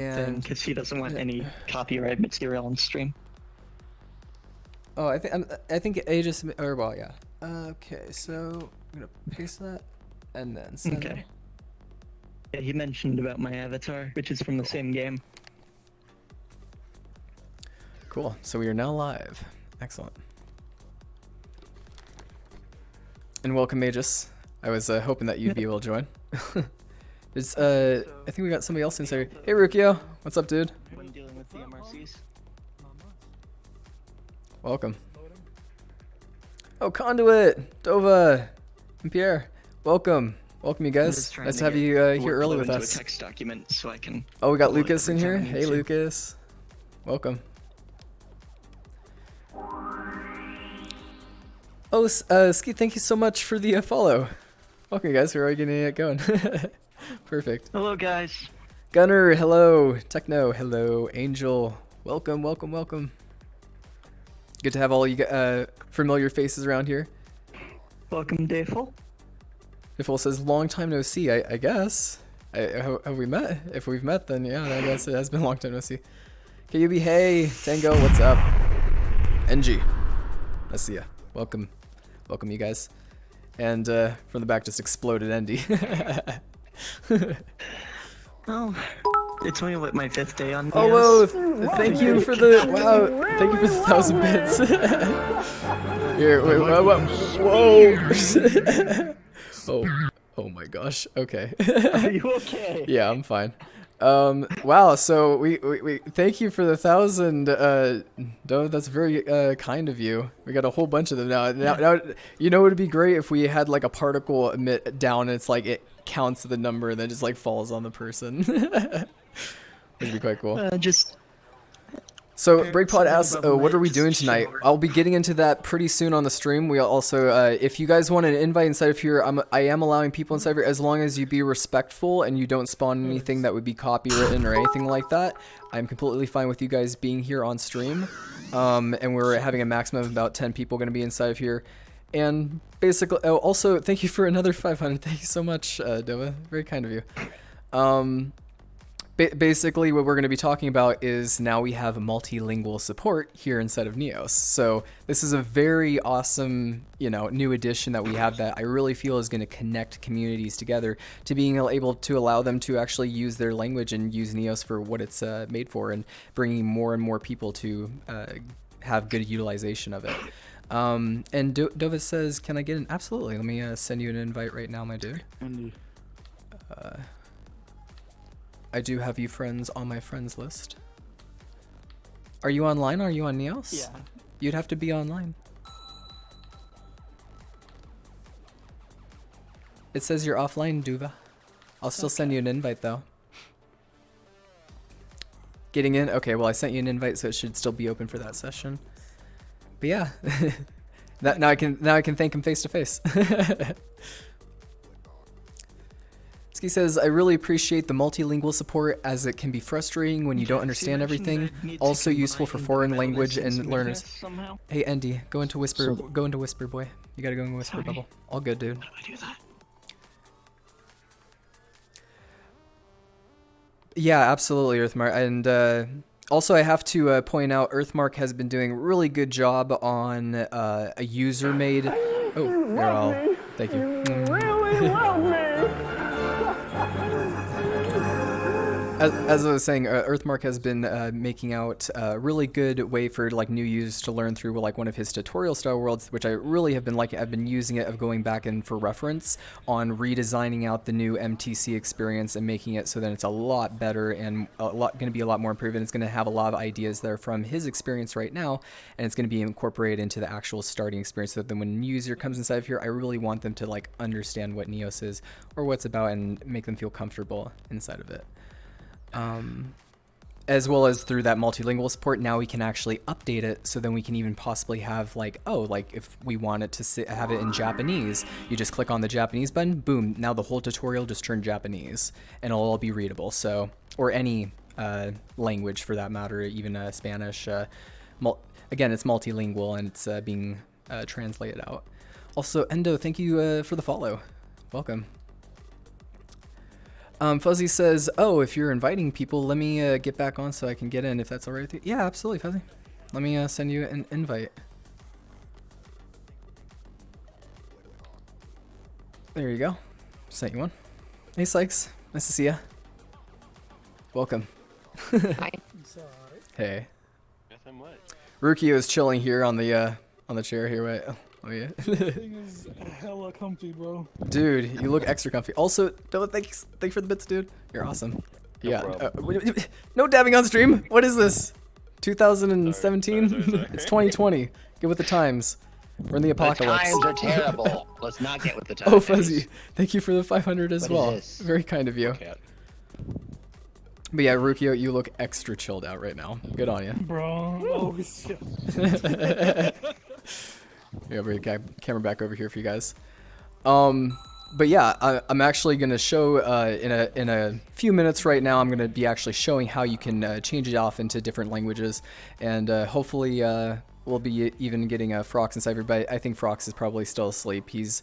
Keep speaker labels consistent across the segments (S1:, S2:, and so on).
S1: And
S2: because he doesn't want any copyright material on stream.
S1: oh, I think Aegis or well, yeah. Okay, so I'm gonna paste that and then send
S2: Okay.
S1: it.
S2: Yeah, he mentioned about my avatar, which is from the same game.
S1: Cool. So we are now live. Excellent. And welcome, Aegis. I was hoping that you'd be able to join. There's I think we got somebody else in here. Hey, Rukio. What's up, dude?
S2: When dealing with the MRCs.
S1: Welcome. Oh, Conduit, Dova, and Pierre. Welcome. Welcome, you guys. Nice to have you here early with us.
S2: A text document so I can.
S1: Oh, we got Lucas in here. Hey, Lucas. Welcome. Oh, Ski, thank you so much for the follow. Welcome, you guys. We're already getting it going. Perfect.
S2: Hello, guys.
S1: Gunner, hello. Techno, hello. Angel, welcome, welcome, welcome. Good to have all you familiar faces around here.
S2: Welcome, Dayful.
S1: Dayful says, long time no see, I guess. Have we met? If we've met, then yeah, I guess it has been a long time no see. KUB, hey. Tango, what's up? NG, I see ya. Welcome. Welcome, you guys. And from the back just exploded Endy.
S2: Oh, it's only my 5th day on.
S1: Oh, whoa! Thank you for the Thank you for the 1,000 bits. Here, wait, whoa! Oh my gosh. Okay.
S2: Are you okay?
S1: Yeah, I'm fine. Wow. So we thank you for the 1,000. Dove, that's very kind of you. We got a whole bunch of them now. Now, you know, it'd be great if we had like a particle emit down. And it's like it counts the number and then just like falls on the person. It'd be quite cool. So Breakpod asks, what are we doing tonight? I'll be getting into that pretty soon on the stream. We also, if you guys want an invite inside of here, I am allowing people inside of here as long as you be respectful and you don't spawn anything that would be copywritten or anything like that. I'm completely fine with you guys being here on stream. And we're having a maximum of about 10 people going to be inside of here. And basically, oh, also, thank you for another 500. Thank you so much, Dova. Very kind of you. Basically, what we're going to be talking about is now we have multilingual support here inside of Neos. So this is a very awesome, new addition that we have that I really feel is going to connect communities together to being able to allow them to actually use their language and use Neos for what it's made for, and bringing more and more people to have good utilization of it. And Dova says, can I get an... Absolutely. Let me send you an invite right now, my dude. I do have you friends on my friends list. Are you online? Are you on Neos?
S2: Yeah.
S1: You'd have to be online. It says you're offline, Duva. I'll still send you an invite though. Getting in? Okay, well I sent you an invite, so it should still be open for that session. But yeah, now I can thank him face to face. Ski says, I really appreciate the multilingual support, as it can be frustrating when you don't understand everything. Also useful for foreign language and learners. Hey Andy, go into Whisper. Go into Whisper, boy. You gotta go in Whisper bubble. All good, dude.
S2: How do I do that?
S1: Yeah, absolutely, Earthmark. And also, I have to point out, Earthmark has been doing a really good job on a user-made. Oh, you're all. Thank you.
S3: Really love me.
S1: As I was saying, Earthmark has been making out a really good way for like new users to learn through like one of his tutorial style worlds, which I really have been liking. I've been using it of going back and for reference on redesigning out the new MTC experience and making it so that it's a lot better and going to be a lot more improved. And it's going to have a lot of ideas that are from his experience right now, and it's going to be incorporated into the actual starting experience. So that then when a new user comes inside of here, I really want them to like understand what Neos is or what's about and make them feel comfortable inside of it. As well as through that multilingual support, now we can actually update it, so then we can even possibly have like, like if we want it to have it in Japanese, you just click on the Japanese button, boom, now the whole tutorial just turned Japanese, and it'll all be readable. So, or any language for that matter, even Spanish. Again, it's multilingual and it's being translated out. Also, Endo, thank you for the follow. Welcome. Fuzzy says, "Oh, if you're inviting people, let me get back on so I can get in. If that's alright with you." Yeah, absolutely, Fuzzy. Let me send you an invite. There you go. Sent you one. Hey, Sykes. Nice to see ya. Welcome.
S3: Hi.
S1: Hey.
S4: Nothing much.
S1: Rukio is chilling here on the chair here. Wait. Oh yeah.
S5: This thing is hella comfy, bro.
S1: Dude, you look extra comfy. Also, Noah, thanks for the bits, dude. You're awesome.
S4: No
S1: Yeah.
S4: problem.
S1: No dabbing on stream. What is this? 2017?
S4: Sorry.
S1: It's 2020. Get with the times. We're in the apocalypse.
S3: The times are terrible. Let's not get with the times.
S1: Oh, Fuzzy. Thank you for the 500 as
S3: What is
S1: well.
S3: this?
S1: Very kind of you.
S4: Cat.
S1: But yeah, Rukio, you look extra chilled out right now. Good on you.
S5: Bro, oh shit.
S1: Yeah, bring the camera back over here for you guys. But yeah, I'm actually gonna show in a few minutes right now. I'm gonna be actually showing how you can change it off into different languages, and hopefully we'll be even getting Frox inside everybody. I think Frox is probably still asleep. He's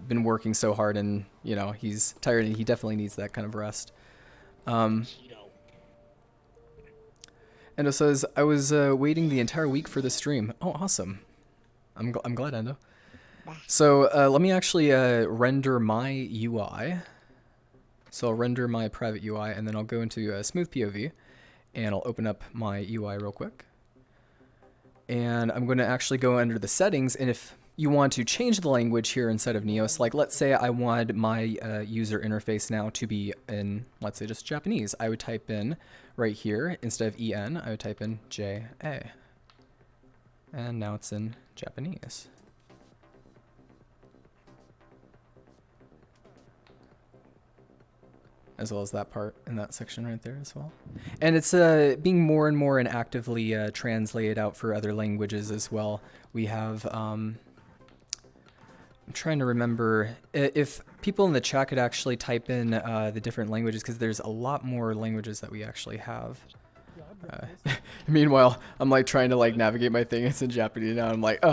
S1: been working so hard, and you know he's tired, and he definitely needs that kind of rest. Endo says, I was waiting the entire week for the stream. Oh, awesome. I'm glad, Endo. So let me actually render my UI. So I'll render my private UI, and then I'll go into Smooth POV, and I'll open up my UI real quick. And I'm going to actually go under the settings, and if you want to change the language here inside of Neos, like let's say I want my user interface now to be in, let's say, just Japanese. I would type in right here, instead of EN, I would type in JA. And now it's in Japanese. As well as that part in that section right there as well. And it's being more and more and actively translated out for other languages as well. We have, I'm trying to remember if people in the chat could actually type in the different languages, because there's a lot more languages that we actually have. Meanwhile, I'm like trying to like navigate my thing. It's in Japanese now. I'm like, Wait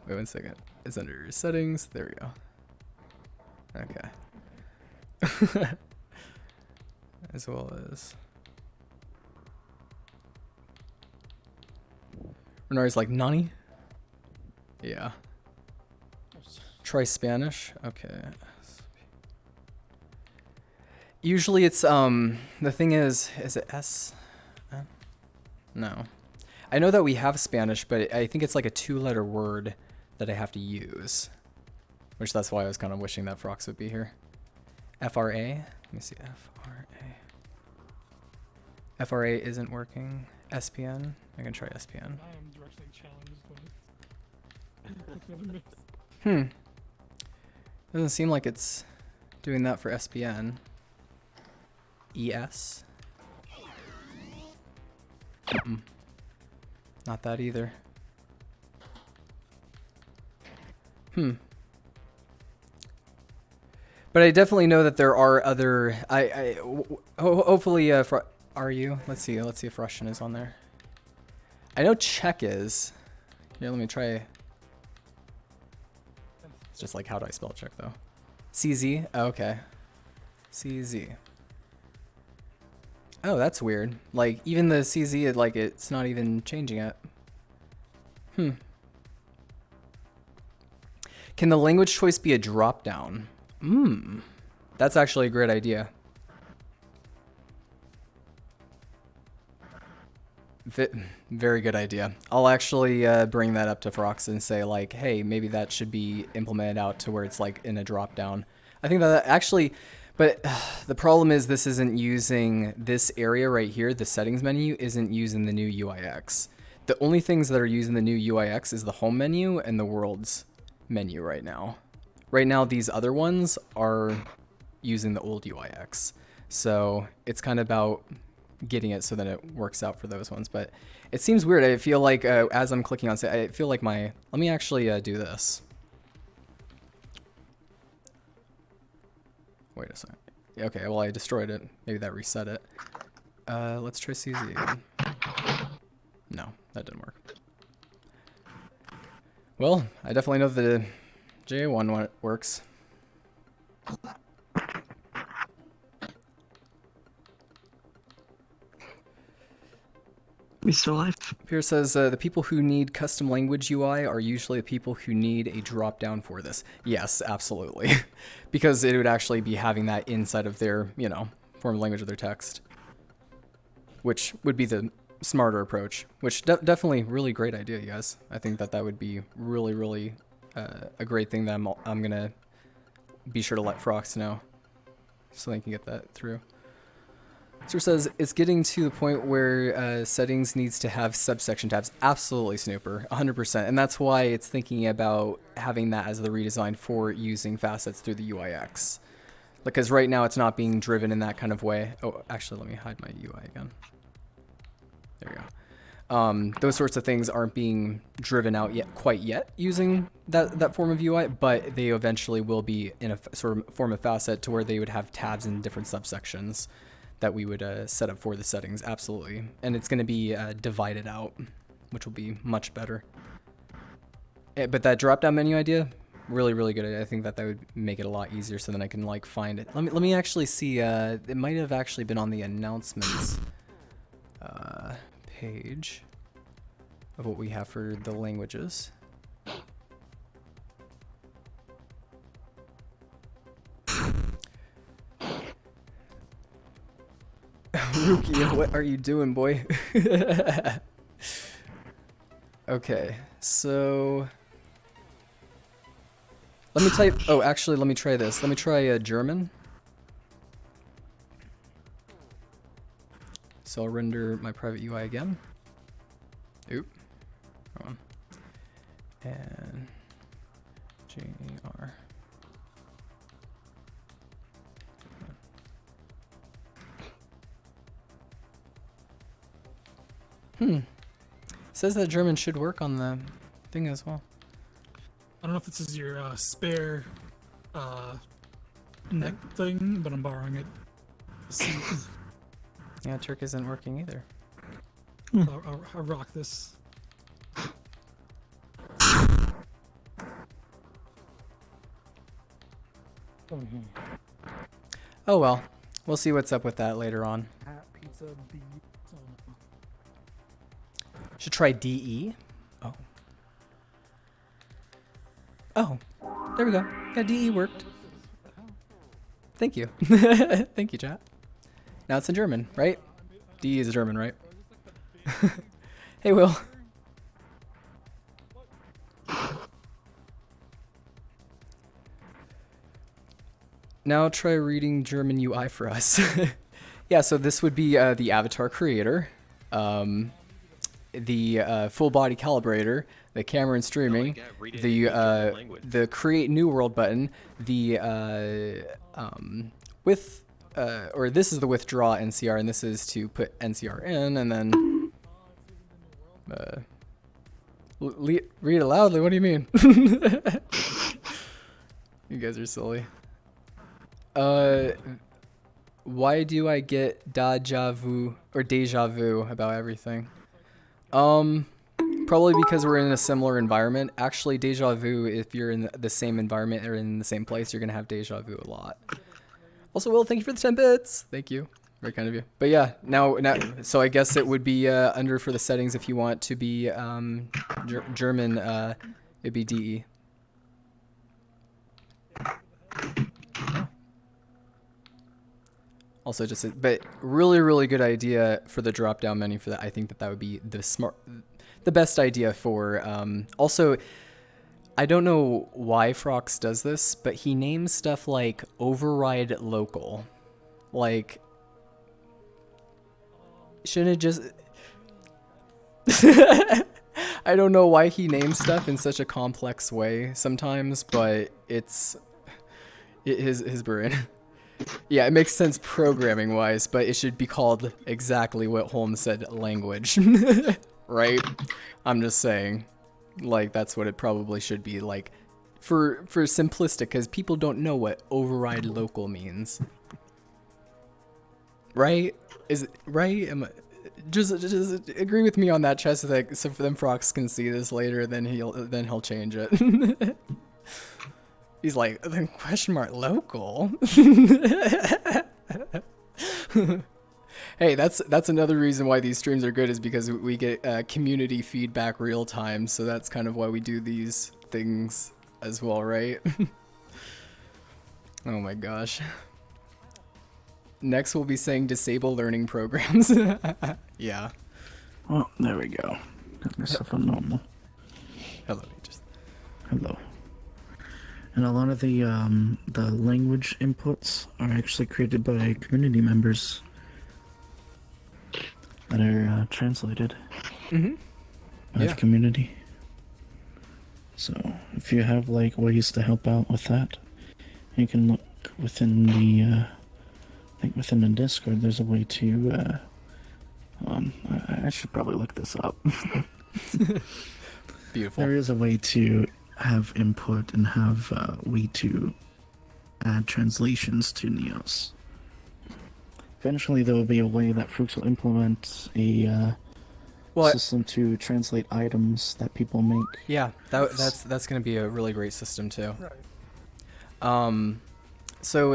S1: 1 second. It's under settings. There we go. Okay. As well as Renar's like, Nani? Yeah. Try Spanish. Okay. Usually it's the thing is it S? No. I know that we have Spanish, but I think it's like a 2-letter word that I have to use. Which that's why I was kind of wishing that Frox would be here. FRA? Let me see. FRA isn't working. SPN? I can try SPN.
S5: I am directionally challenged.
S1: Doesn't seem like it's doing that for SPN. ES? Not that either. But I definitely know that there are other. Hopefully, are you? Let's see if Russian is on there. I know Czech is. Here, let me try. It's just like, how do I spell Czech though? CZ. Oh, okay. CZ. Oh, that's weird. Like even the CZ, like it's not even changing it. Can the language choice be a drop down? That's actually a great idea. Very good idea. I'll actually bring that up to Frox and say like, hey, maybe that should be implemented out to where it's like in a drop down. I think that actually, but the problem is this isn't using this area right here. The settings menu isn't using the new UIX. The only things that are using the new UIX is the home menu and the worlds menu right now. Right now, these other ones are using the old UIX. So it's kind of about getting it so that it works out for those ones. But it seems weird. I feel like as I'm clicking on it, I feel like let me actually do this. Wait a second. Okay, well, I destroyed it. Maybe that reset it. Let's try CZ again. No, that didn't work. Well, I definitely know the JA one works.
S2: We still alive?
S1: Pierre says, the people who need custom language UI are usually the people who need a drop down for this. Yes, absolutely. Because it would actually be having that inside of their, you know, form of language of their text. Which would be the smarter approach. Which definitely really great idea, you guys. I think that that would be really, really a great thing that I'm going to be sure to let Frox know. So they can get that through. So it says, it's getting to the point where settings needs to have subsection tabs. Absolutely, Snooper, 100%. And that's why it's thinking about having that as the redesign for using facets through the UIX. Because right now it's not being driven in that kind of way. Oh, actually, let me hide my UI again. There we go. Those sorts of things aren't being driven out yet, quite yet, using that form of UI, but they eventually will be in a sort of form of facet to where they would have tabs in different subsections that we would set up for the settings, absolutely. And it's going to be divided out, which will be much better. But that drop-down menu idea, really, really good. I think that that would make it a lot easier so then I can like find it. Let me actually see, it might have actually been on the announcements page of what we have for the languages. Ruki, what are you doing, boy? Okay, so let me type. Oh, actually, let me try this. Let me try German. So I'll render my private UI again. Oop. Hold on. And GR. Says that German should work on the thing as well.
S5: I don't know if this is your spare neck thing, but I'm borrowing it.
S1: Yeah, Turk isn't working either.
S5: I'll rock this.
S1: Oh well, we'll see what's up with that later on.
S5: Pizza B.
S1: Should try DE. Oh. Oh, there we go. Yeah, DE worked. Thank you. Thank you, chat. Now it's in German, right? DE is German, right? Hey, Will. Now try reading German UI for us. Yeah, so this would be the avatar creator, the full body calibrator, the camera and streaming, the create new world button, the or this is the withdraw NCR, and this is to put NCR in, and then read it loudly. What do you mean? You guys are silly. Why do I get deja vu about everything? Probably because we're in a similar environment. Actually, deja vu, if you're in the same environment or in the same place, you're gonna have deja vu a lot. Also, Will, thank you for the 10 bits. Thank you. Very kind of you. But yeah, now, so I guess it would be under for the settings if you want to be German, it'd be DE. Also, but really, really good idea for the drop-down menu for that. I think that would be the best idea for. Also, I don't know why Frox does this, but he names stuff like override local. Like, shouldn't it just? I don't know why he names stuff in such a complex way sometimes, but it's his brain. Yeah, it makes sense programming wise, but it should be called exactly what Holmes said, language. Right? I'm just saying, like, that's what it probably should be, like, for simplistic, because people don't know what override local means. Right? Is it right? Just agree with me on that, Chess, so for them Frox can see this later, then he'll change it. He's like, then question mark local. Hey, that's another reason why these streams are good is because we get community feedback real time. So that's kind of why we do these things as well, right? Oh my gosh. Next we'll be saying disable learning programs. Yeah.
S4: Oh, there we go. Got myself a normal.
S1: Hello, Aegis.
S4: Hello. And a lot of the language inputs are actually created by community members that are translated by
S1: Yeah.
S4: the community. So if you have like ways to help out with that, you can look within the I think within the Discord there's a way to I should probably look this up.
S1: Beautiful.
S4: There is a way to have input and have a way to add translations to Neos. Eventually there will be a way that Fruits will implement a system to translate items that people make.
S1: Yeah, that's gonna be a really great system too.
S5: Right.
S1: So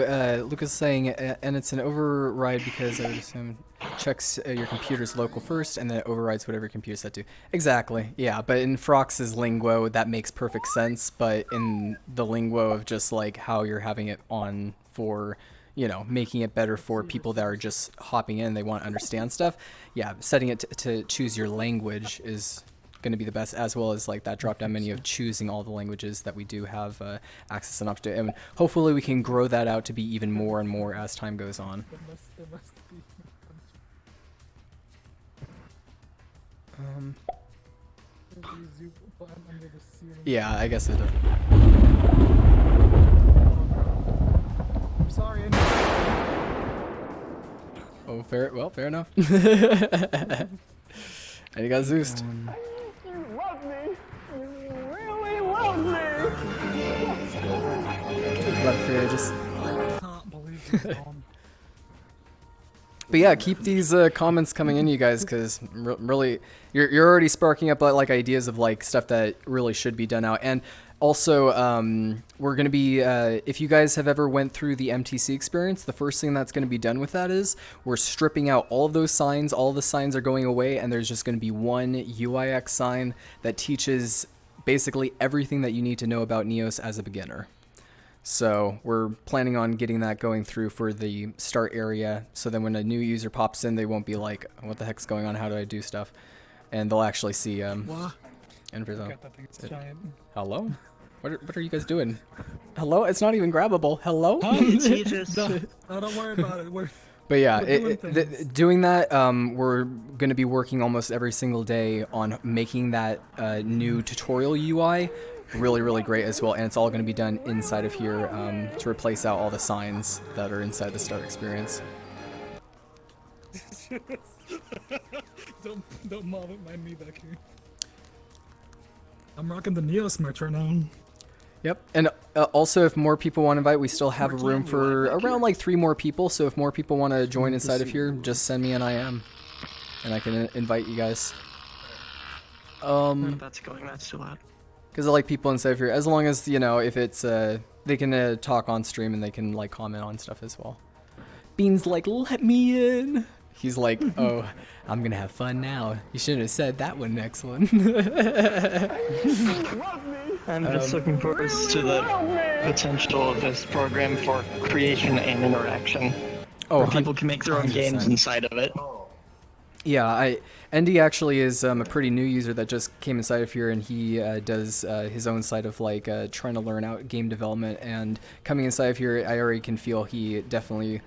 S1: Lucas is saying, and it's an override because I would assume checks your computer's local first, and then it overrides whatever your computer's set to. Exactly, yeah. But in Frox's lingo, that makes perfect sense. But in the lingo of just like how you're having it on for, you know, making it better for people that are just hopping in, they want to understand stuff. Yeah, setting it to choose your language is going to be the best, as well as like that drop down menu of choosing all the languages that we do have access and option to, and hopefully we can grow that out to be even more and more as time goes on.
S5: There must be.
S1: Yeah, I guess it does.
S5: I'm sorry.
S1: Oh, fair enough. And you got Zeused. But fair, just.
S5: I can't believe this on.
S1: But yeah, keep these comments coming in, you guys, because really, you're already sparking up like ideas of like stuff that really should be done out. And also, we're gonna be if you guys have ever went through the MTC experience, the first thing that's gonna be done with that is we're stripping out all of those signs. All the signs are going away, and there's just gonna be one UIX sign that teaches basically everything that you need to know about Neos as a beginner. So we're planning on getting that going through for the start area, so then when a new user pops in, they won't be like, what the heck's going on, how do I do stuff? And they'll actually see
S5: What?
S1: Inverzo.
S5: That thing's giant.
S1: Hello? What are you guys doing? Hello? It's not even grabbable. Hello?
S2: It's Aegis.
S5: No, don't worry about it.
S1: But yeah,
S5: We're doing
S1: doing that, we're going to be working almost every single day on making that new tutorial UI really, really great as well. And it's all going to be done inside of here to replace out all the signs that are inside the start experience.
S5: Don't mind me back here. I'm rocking the Neos merch right now.
S1: Yep, and also if more people want to invite, we still have a room for around like 3 more people. So if more people want to join inside of here, just send me an IM, and I can invite you guys.
S2: That's going. That's too loud.
S1: Because I like people inside of here, as long as, you know, if it's they can talk on stream and they can like comment on stuff as well. Bean's like, let me in. He's like, oh, I'm gonna have fun now. You shouldn't have said that one next one.
S2: I'm just looking forward to the potential of this program for creation and interaction.
S1: Oh,
S2: where people can make their own
S1: 100%.
S2: games inside of it.
S1: Yeah, Andy actually is a pretty new user that just came inside of here, and he does his own side of like trying to learn out game development. And coming inside of here, I already can feel he definitely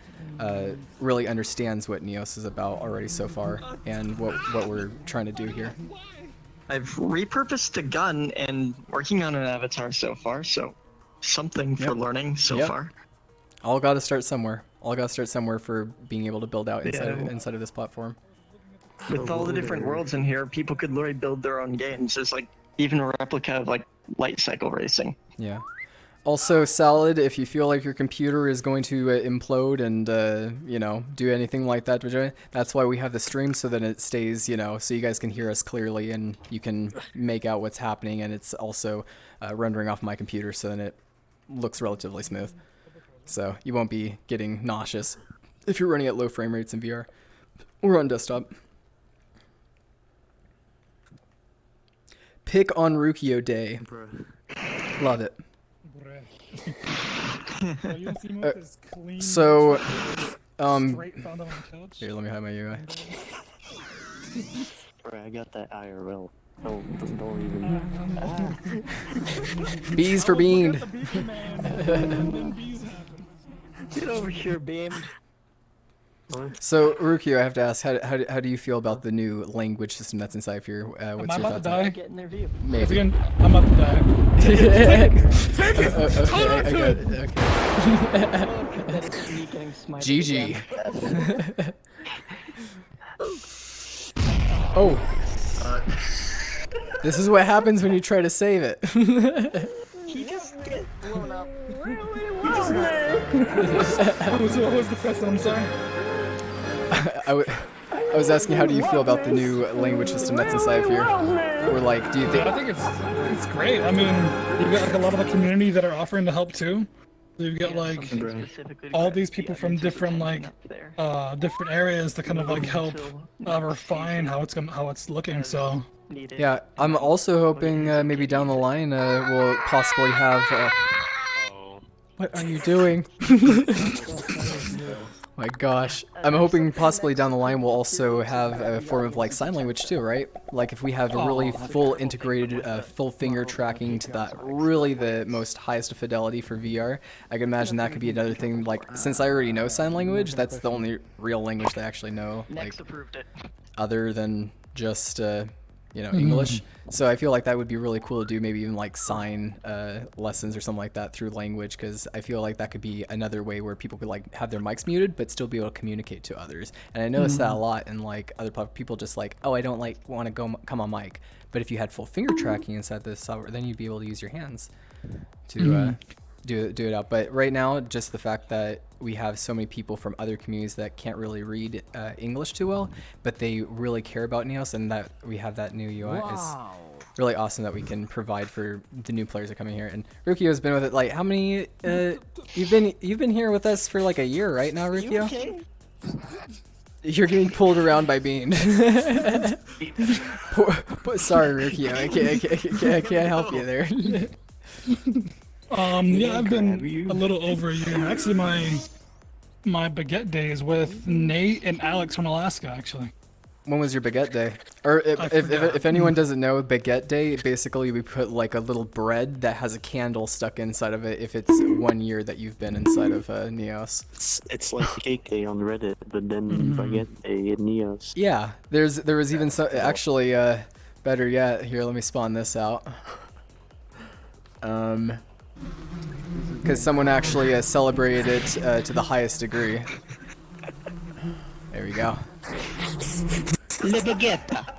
S1: really understands what Neos is about already so far, and what we're trying to do here.
S2: I've repurposed a gun and working on an avatar so far, so something for learning so far.
S1: All got to start somewhere. All got to start somewhere for being able to build out inside,
S2: Yeah.
S1: inside of this platform.
S2: With all the different worlds in here, people could literally build their own games. There's like even a replica of like light cycle racing.
S1: Yeah. Also, Salad, if you feel like your computer is going to implode and, you know, do anything like that, that's why we have the stream, so that it stays, you know, so you guys can hear us clearly and you can make out what's happening, and it's also rendering off my computer, so then it looks relatively smooth. So you won't be getting nauseous if you're running at low frame rates in VR. We're on desktop. Pick on Rukio Day. Love it. So, here, let me hide my UI.
S6: Bro, I got that IRL. Don't even.
S1: Bees for bean.
S3: Get over here, Beam.
S1: So, Rukio, I have to ask, how do you feel about the new language system that's inside of your, what's
S5: Am
S1: your
S5: I about
S1: thoughts
S5: to
S1: on it?
S5: die?
S3: Get in their view.
S1: Maybe.
S5: I'm about to die.
S1: Okay,
S5: Hold on
S1: I
S5: to
S1: got
S5: it.
S1: it. Okay.
S3: That is me getting smited
S1: GG.
S3: again.
S1: Oh. This is what happens when you try to save it.
S3: He just gets blown up.
S5: What was the question? I'm sorry.
S1: I was asking, how do you feel about the new language system that's inside of here? Or like, do you think?
S5: I think it's great. I mean, you've got like a lot of the community that are offering to help too. So you've got like all these people from different like different areas to kind of like help refine how it's looking. So
S1: Yeah, I'm also hoping maybe down the line we'll possibly have. What are you doing? My gosh, I'm hoping possibly down the line we'll also have a form of like sign language too, right? Like if we have a really full integrated, full finger tracking to that really the most highest of fidelity for VR, I can imagine that could be another thing. Like since I already know sign language, that's the only real language that I actually know, like
S2: Next approved it.
S1: other than just English. So I feel like that would be really cool to do, maybe even like sign lessons or something like that through language, because I feel like that could be another way where people could like have their mics muted but still be able to communicate to others. And I noticed that a lot in like other people just like, oh, I don't like want to come on mic. But if you had full finger tracking inside the software, then you'd be able to use your hands to do it out. But right now, just the fact that we have so many people from other communities that can't really read English too well, but they really care about Neos, and that we have that new UI is really awesome that we can provide for the new players that are coming here. And Rukio has been with it like how many? You've been here with us for like a year, right now, Rukio?
S3: Okay.
S1: You're getting pulled around by Bean. Sorry, Rukio. I can't help you there.
S5: yeah, I've been a little over a year. Actually, my baguette day is with Nate and Alex from Alaska. Actually,
S1: When was your baguette day? Or if anyone doesn't know, baguette day, basically we put like a little bread that has a candle stuck inside of it if it's 1 year that you've been inside of Neos.
S6: It's like Cake Day on Reddit, but then Baguette Day in Neos.
S1: Yeah, there was even so actually better yet. Here, let me spawn this out. Because someone actually celebrated it to the highest degree. There we go.
S3: Le baguette.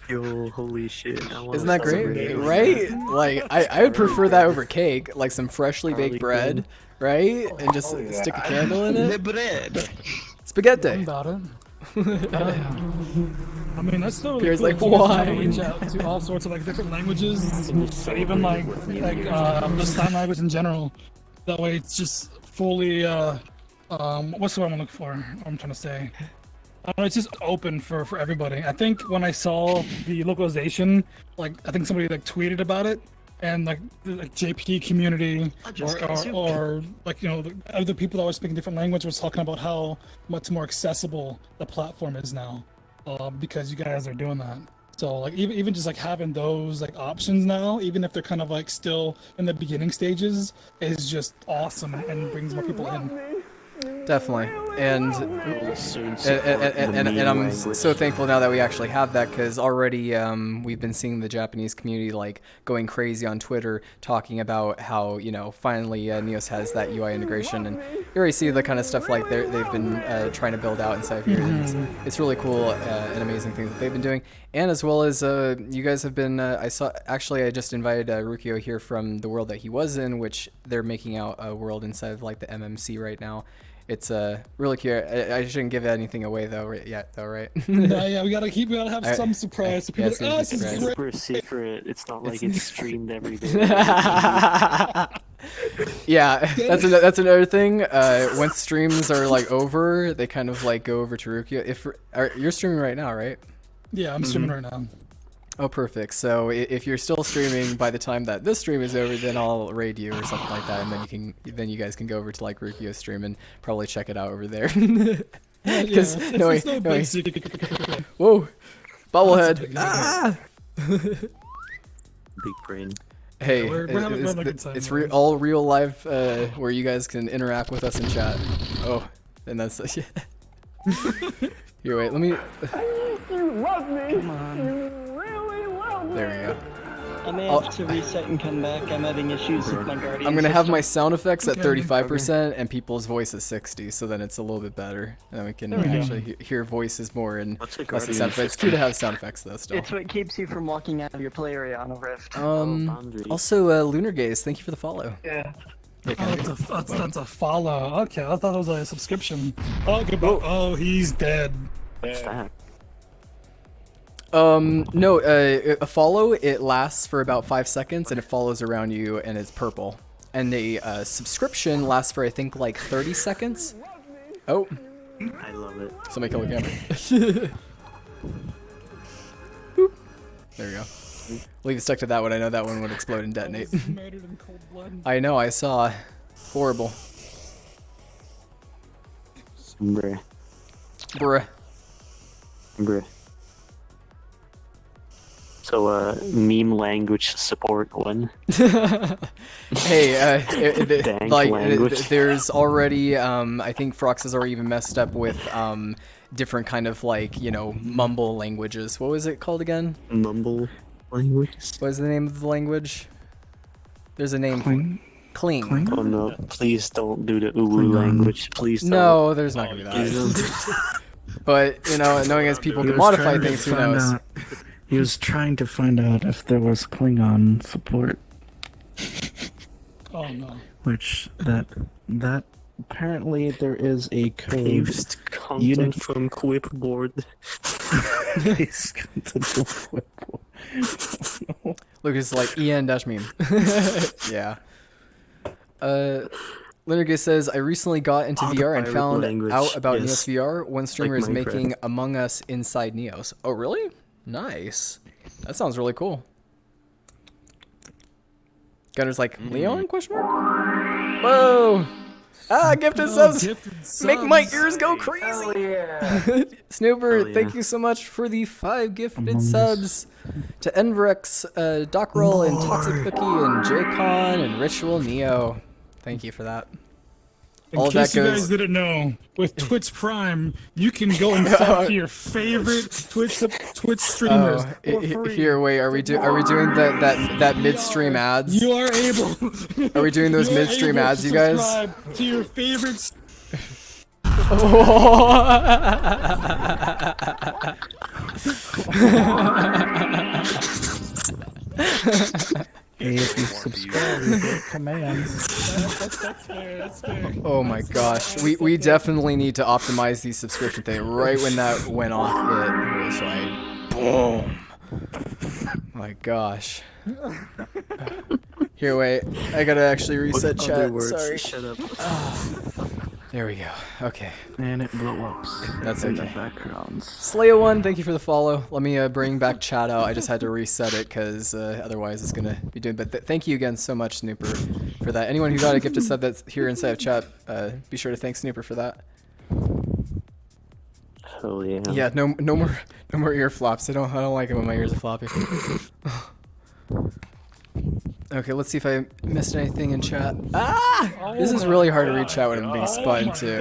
S6: Yo, holy shit.
S1: Isn't that great? Right? Like, I would prefer that over cake. Like some freshly baked bread, right? And just stick a candle in
S3: Le
S1: it.
S3: bread.
S1: Spaghetti day.
S5: about it. I mean, that's still really
S1: Pierre's
S5: cool
S1: like,
S5: that you guys
S1: why?
S5: can reach out to all sorts of like different languages, even like the sign language in general. That way, it's just fully what's the word I'm looking for? What I'm trying to say. It's just open for everybody. I think when I saw the localization, like I think somebody like tweeted about it, and like the JP community or like the other people that were speaking different language was talking about how much more accessible the platform is now, because you guys are doing that. So like even just like having those like options now, even if they're kind of like still in the beginning stages, is just awesome and brings more people in.
S1: Definitely. And I'm so thankful now that we actually have that, because already we've been seeing the Japanese community like going crazy on Twitter talking about how finally Neos has that UI integration, and you already see the kind of stuff like they've been trying to build out inside of here. It's really cool and amazing things that they've been doing, and as well as you guys have been. I just invited Rukio here from the world that he was in, which they're making out a world inside of like the MMC right now. It's really cute. I shouldn't give anything away though yet, though, right?
S5: Yeah, we gotta have some surprise. So people
S1: yeah,
S5: are like, oh,
S1: some
S5: this is
S1: surprise.
S5: great.
S6: Super secret. It's not like
S1: It's-
S6: it's streamed every day.
S1: Yeah, that's another thing. Once streams are like over, they kind of like go over to Rukia. You're streaming right now, right?
S5: Yeah, I'm streaming right now.
S1: Oh, perfect. So if you're still streaming by the time that this stream is over, then I'll raid you or something like that, and then you guys can go over to like Rukio's stream and probably check it out over there.
S5: Yeah,
S1: Because
S5: it's no big secret.
S1: whoa, bobblehead.
S5: big
S1: Ah!
S6: Big brain.
S1: Hey,
S5: we're having a good time,
S1: it's
S5: man.
S1: all real live where you guys can interact with us in chat. Oh, and that's yeah. Here, wait, let me.
S3: You love me.
S5: Come on.
S3: You really love me.
S1: There we go.
S3: I may have to reset and come back. I'm having issues with my guardian.
S1: I'm gonna have my
S3: system.
S1: sound effects at
S5: Okay.
S1: 35% and people's voice at 60, so then it's a little bit better, and then we can
S5: There we go.
S1: actually hear voices more and
S6: What's a
S1: less of
S6: guardian
S1: sound effects. It's cute to have sound effects though. Still.
S3: It's what keeps you from walking out of your play area on a rift.
S6: boundaries.
S1: Also, Lunar Gaze, thank you for the follow.
S3: Yeah.
S5: Oh, that's a follow. Okay, I thought it was a subscription. Oh, goodbye. Oh, he's dead.
S6: What's that?
S1: No, a follow, it lasts for about 5 seconds and it follows around you and it's purple. And a subscription lasts for I think like 30 seconds. Oh,
S6: I love it.
S1: somebody kill the camera. Boop. There we go. Leave it stuck to that one. I know that one would explode and detonate.
S5: Murdered in cold blood.
S1: I know, I saw. Horrible.
S6: Bruh.
S1: Bruh.
S6: Bruh. So, meme language support one.
S1: Hey,
S6: Dank
S1: like,
S6: language.
S1: there's already, I think Frox has already even messed up with, different kind of, like, you know, mumble languages. What was it called again?
S6: Mumble language.
S1: What is the name of the language? There's a name.
S4: Cling?
S1: Cling.
S4: Cling?
S6: Oh no, please don't do the uwu
S4: Klingon.
S6: language. Please don't.
S1: No, there's not gonna be
S6: Please
S1: that.
S6: don't.
S1: But, you know, knowing as people
S4: He
S1: can
S4: was
S1: modify
S4: trying to
S1: things, who
S4: find
S1: knows?
S4: out- He was trying to find out if there was Klingon support,
S5: Oh no.
S4: which that apparently there is a code.
S6: Used content
S4: Unit-
S6: from Quipboard.
S4: It's content.
S1: Lucas is like en-meme. Yeah. Linergus says, I recently got into VR and
S6: Autopilot
S1: found
S6: language,
S1: out about
S6: yes.
S1: Neos VR. One streamer is
S6: Minecraft.
S1: making Among Us inside Neos. Oh, really? Nice. That sounds really cool. Gunner's like, Leon, question mark? Whoa! Ah, gifted subs!
S5: Gifted
S1: Make my
S5: subs.
S1: ears go crazy!
S3: Yeah.
S1: Snooper,
S6: Hell yeah.
S1: thank you so much for the 5 gifted
S4: Among Us.
S1: subs to Envrex, Dockroll, and Toxic Cookie, and Jcon, and Ritual Neo. Thank you for that.
S5: In
S1: All
S5: case
S1: that
S5: you
S1: goes-
S5: guys didn't know, with Twitch Prime, you can go and sub to your favorite Twitch streamers for free.
S1: Here, wait, are we doing that midstream ads?
S5: You are able.
S1: Are we doing those
S5: you are
S1: midstream
S5: able
S1: ads,
S5: to
S1: you guys?
S5: subscribe to your favorite.
S4: Hey, if you subscribe, you get commands.
S5: That's fair. That's fair.
S1: Oh my gosh, we definitely need to optimize the subscription thing. Right when that went off, it was like, boom. My gosh. Here, wait, I gotta actually reset
S6: Other
S1: chat.
S6: words,
S1: Sorry.
S6: Shut up.
S1: There we go. Okay.
S4: And it blow ups.
S1: That's
S4: in the
S1: okay.
S4: backgrounds.
S1: Slaya1, thank you for the follow. Let me bring back chat out. I just had to reset it because otherwise it's gonna be doing. But thank you again so much, Snooper, for that. Anyone who got a gifted sub that's here inside of chat, be sure to thank Snooper for that.
S6: Hell yeah.
S1: Yeah, no more ear flops. I don't like it when my ears are floppy. Okay, let's see if I missed anything in chat. Ah! This is really hard to read chat when I'm being spun too.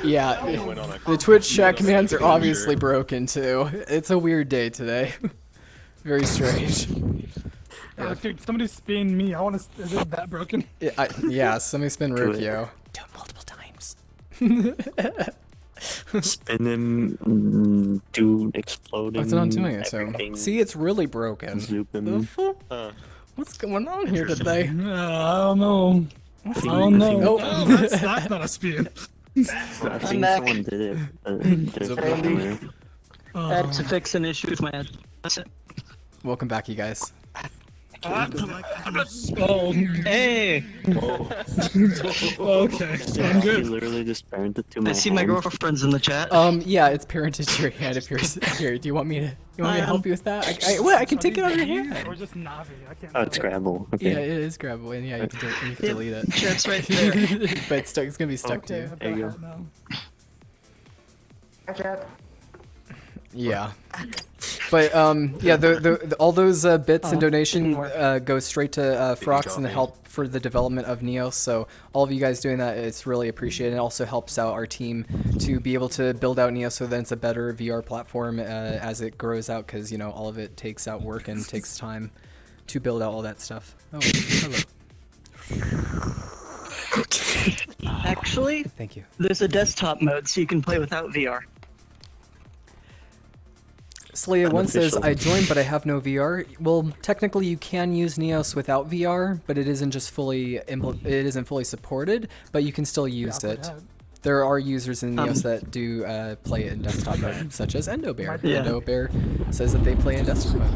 S1: Yeah, the Twitch chat commands are obviously broken too. It's a weird day today. Very strange.
S5: Dude, somebody's spinning me. I want to. Is it that broken?
S1: Yeah, somebody spin
S6: Do it.
S1: Rukio. Do it multiple times.
S6: Spin him, do exploding.
S1: That's not doing it, so.
S6: everything.
S1: See, it's really broken.
S6: Zoop
S1: The
S6: him.
S1: fuck? What's going on here today?
S5: I don't know. I don't know. Oh, that's not a speed.
S6: I think
S2: back.
S6: someone did it. There's
S2: Andy.
S6: somewhere.
S2: I had to fix an issue with my head. That's it.
S1: Welcome back, you guys.
S5: Oh,
S2: Hey!
S5: okay. I'm
S6: He
S5: good.
S6: literally just parented to my
S2: I see my
S6: hand.
S2: girlfriend's in the chat.
S1: Yeah, it's parented to your hand if you're here. Do you want me to help you with that? I can take it out of your hand.
S5: Or just Navi. I can't.
S6: Oh, it's Scrabble. Okay.
S1: Yeah, it is grabbable, and yeah, you can
S2: Yep,
S1: delete it.
S2: chat's right there.
S1: But it's stuck. It's gonna be stuck
S6: Okay.
S1: too.
S6: There you go.
S1: Yeah. But yeah, all those bits and donation go straight to Frox and help for the development of Neos. So all of you guys doing that, it's really appreciated. It also helps out our team to be able to build out Neos so that it's a better VR platform as it grows out, because you know all of it takes out work and takes time to build out all that stuff. Oh, hello.
S2: Actually,
S1: Thank you.
S2: there's a desktop mode so you can play without VR.
S1: Slaya1 says,
S6: Unofficial.
S1: I joined but I have no VR. Well, technically you can use Neos without VR, but it isn't fully supported, but you can still use it. There are users in Neos that do play it in desktop mode, such as EndoBear.
S2: Yeah.
S1: EndoBear says that they play in desktop mode.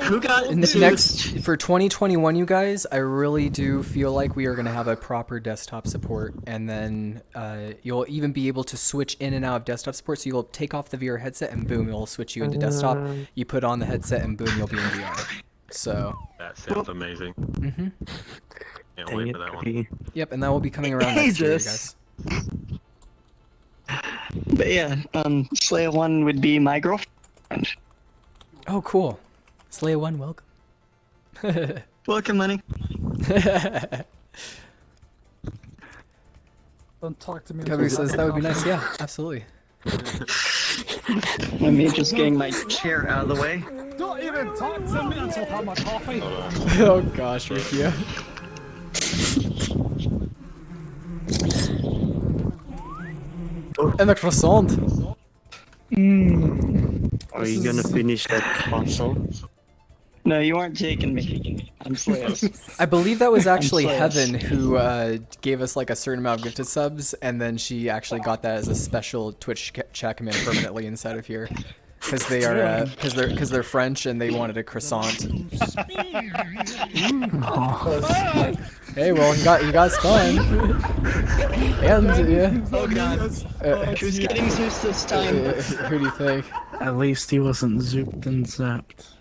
S2: Who got
S1: Next, for 2021, you guys, I really do feel like we are going to have a proper desktop support, and then you'll even be able to switch in and out of desktop support, so you'll take off the VR headset and boom, it'll switch you into desktop. You put on the headset and boom, you'll be in VR. So,
S7: That sounds amazing.
S1: mhm.
S7: Can't
S6: Dang
S7: wait
S6: it,
S7: for that one.
S6: Cookie.
S1: Yep, and that will be coming around next year, you guys.
S2: Jesus. But yeah, Slaya 1 would be my girlfriend.
S1: Oh, cool. Slaya1, welcome.
S2: Welcome, honey.
S5: Don't talk to me.
S1: Cubby says that would be nice. Yeah, absolutely.
S2: Let me just getting my chair out of the way.
S5: Don't even talk to me until I have my coffee.
S1: Oh gosh, Rikia. And the croissant.
S6: Are you gonna finish that puzzle?
S2: No, you aren't taking me. I'm Slaya.
S1: I believe that was actually
S2: Slash.
S1: Heaven who gave us like a certain amount of gifted subs, and then she actually got that as a special Twitch chat command permanently inside of here, because they are because they're French and they wanted a croissant. Hey, well, you got spun. And yeah,
S2: Oh god. Who's getting Zeus this time?
S1: who do you think?
S4: At least he wasn't zooped and zapped.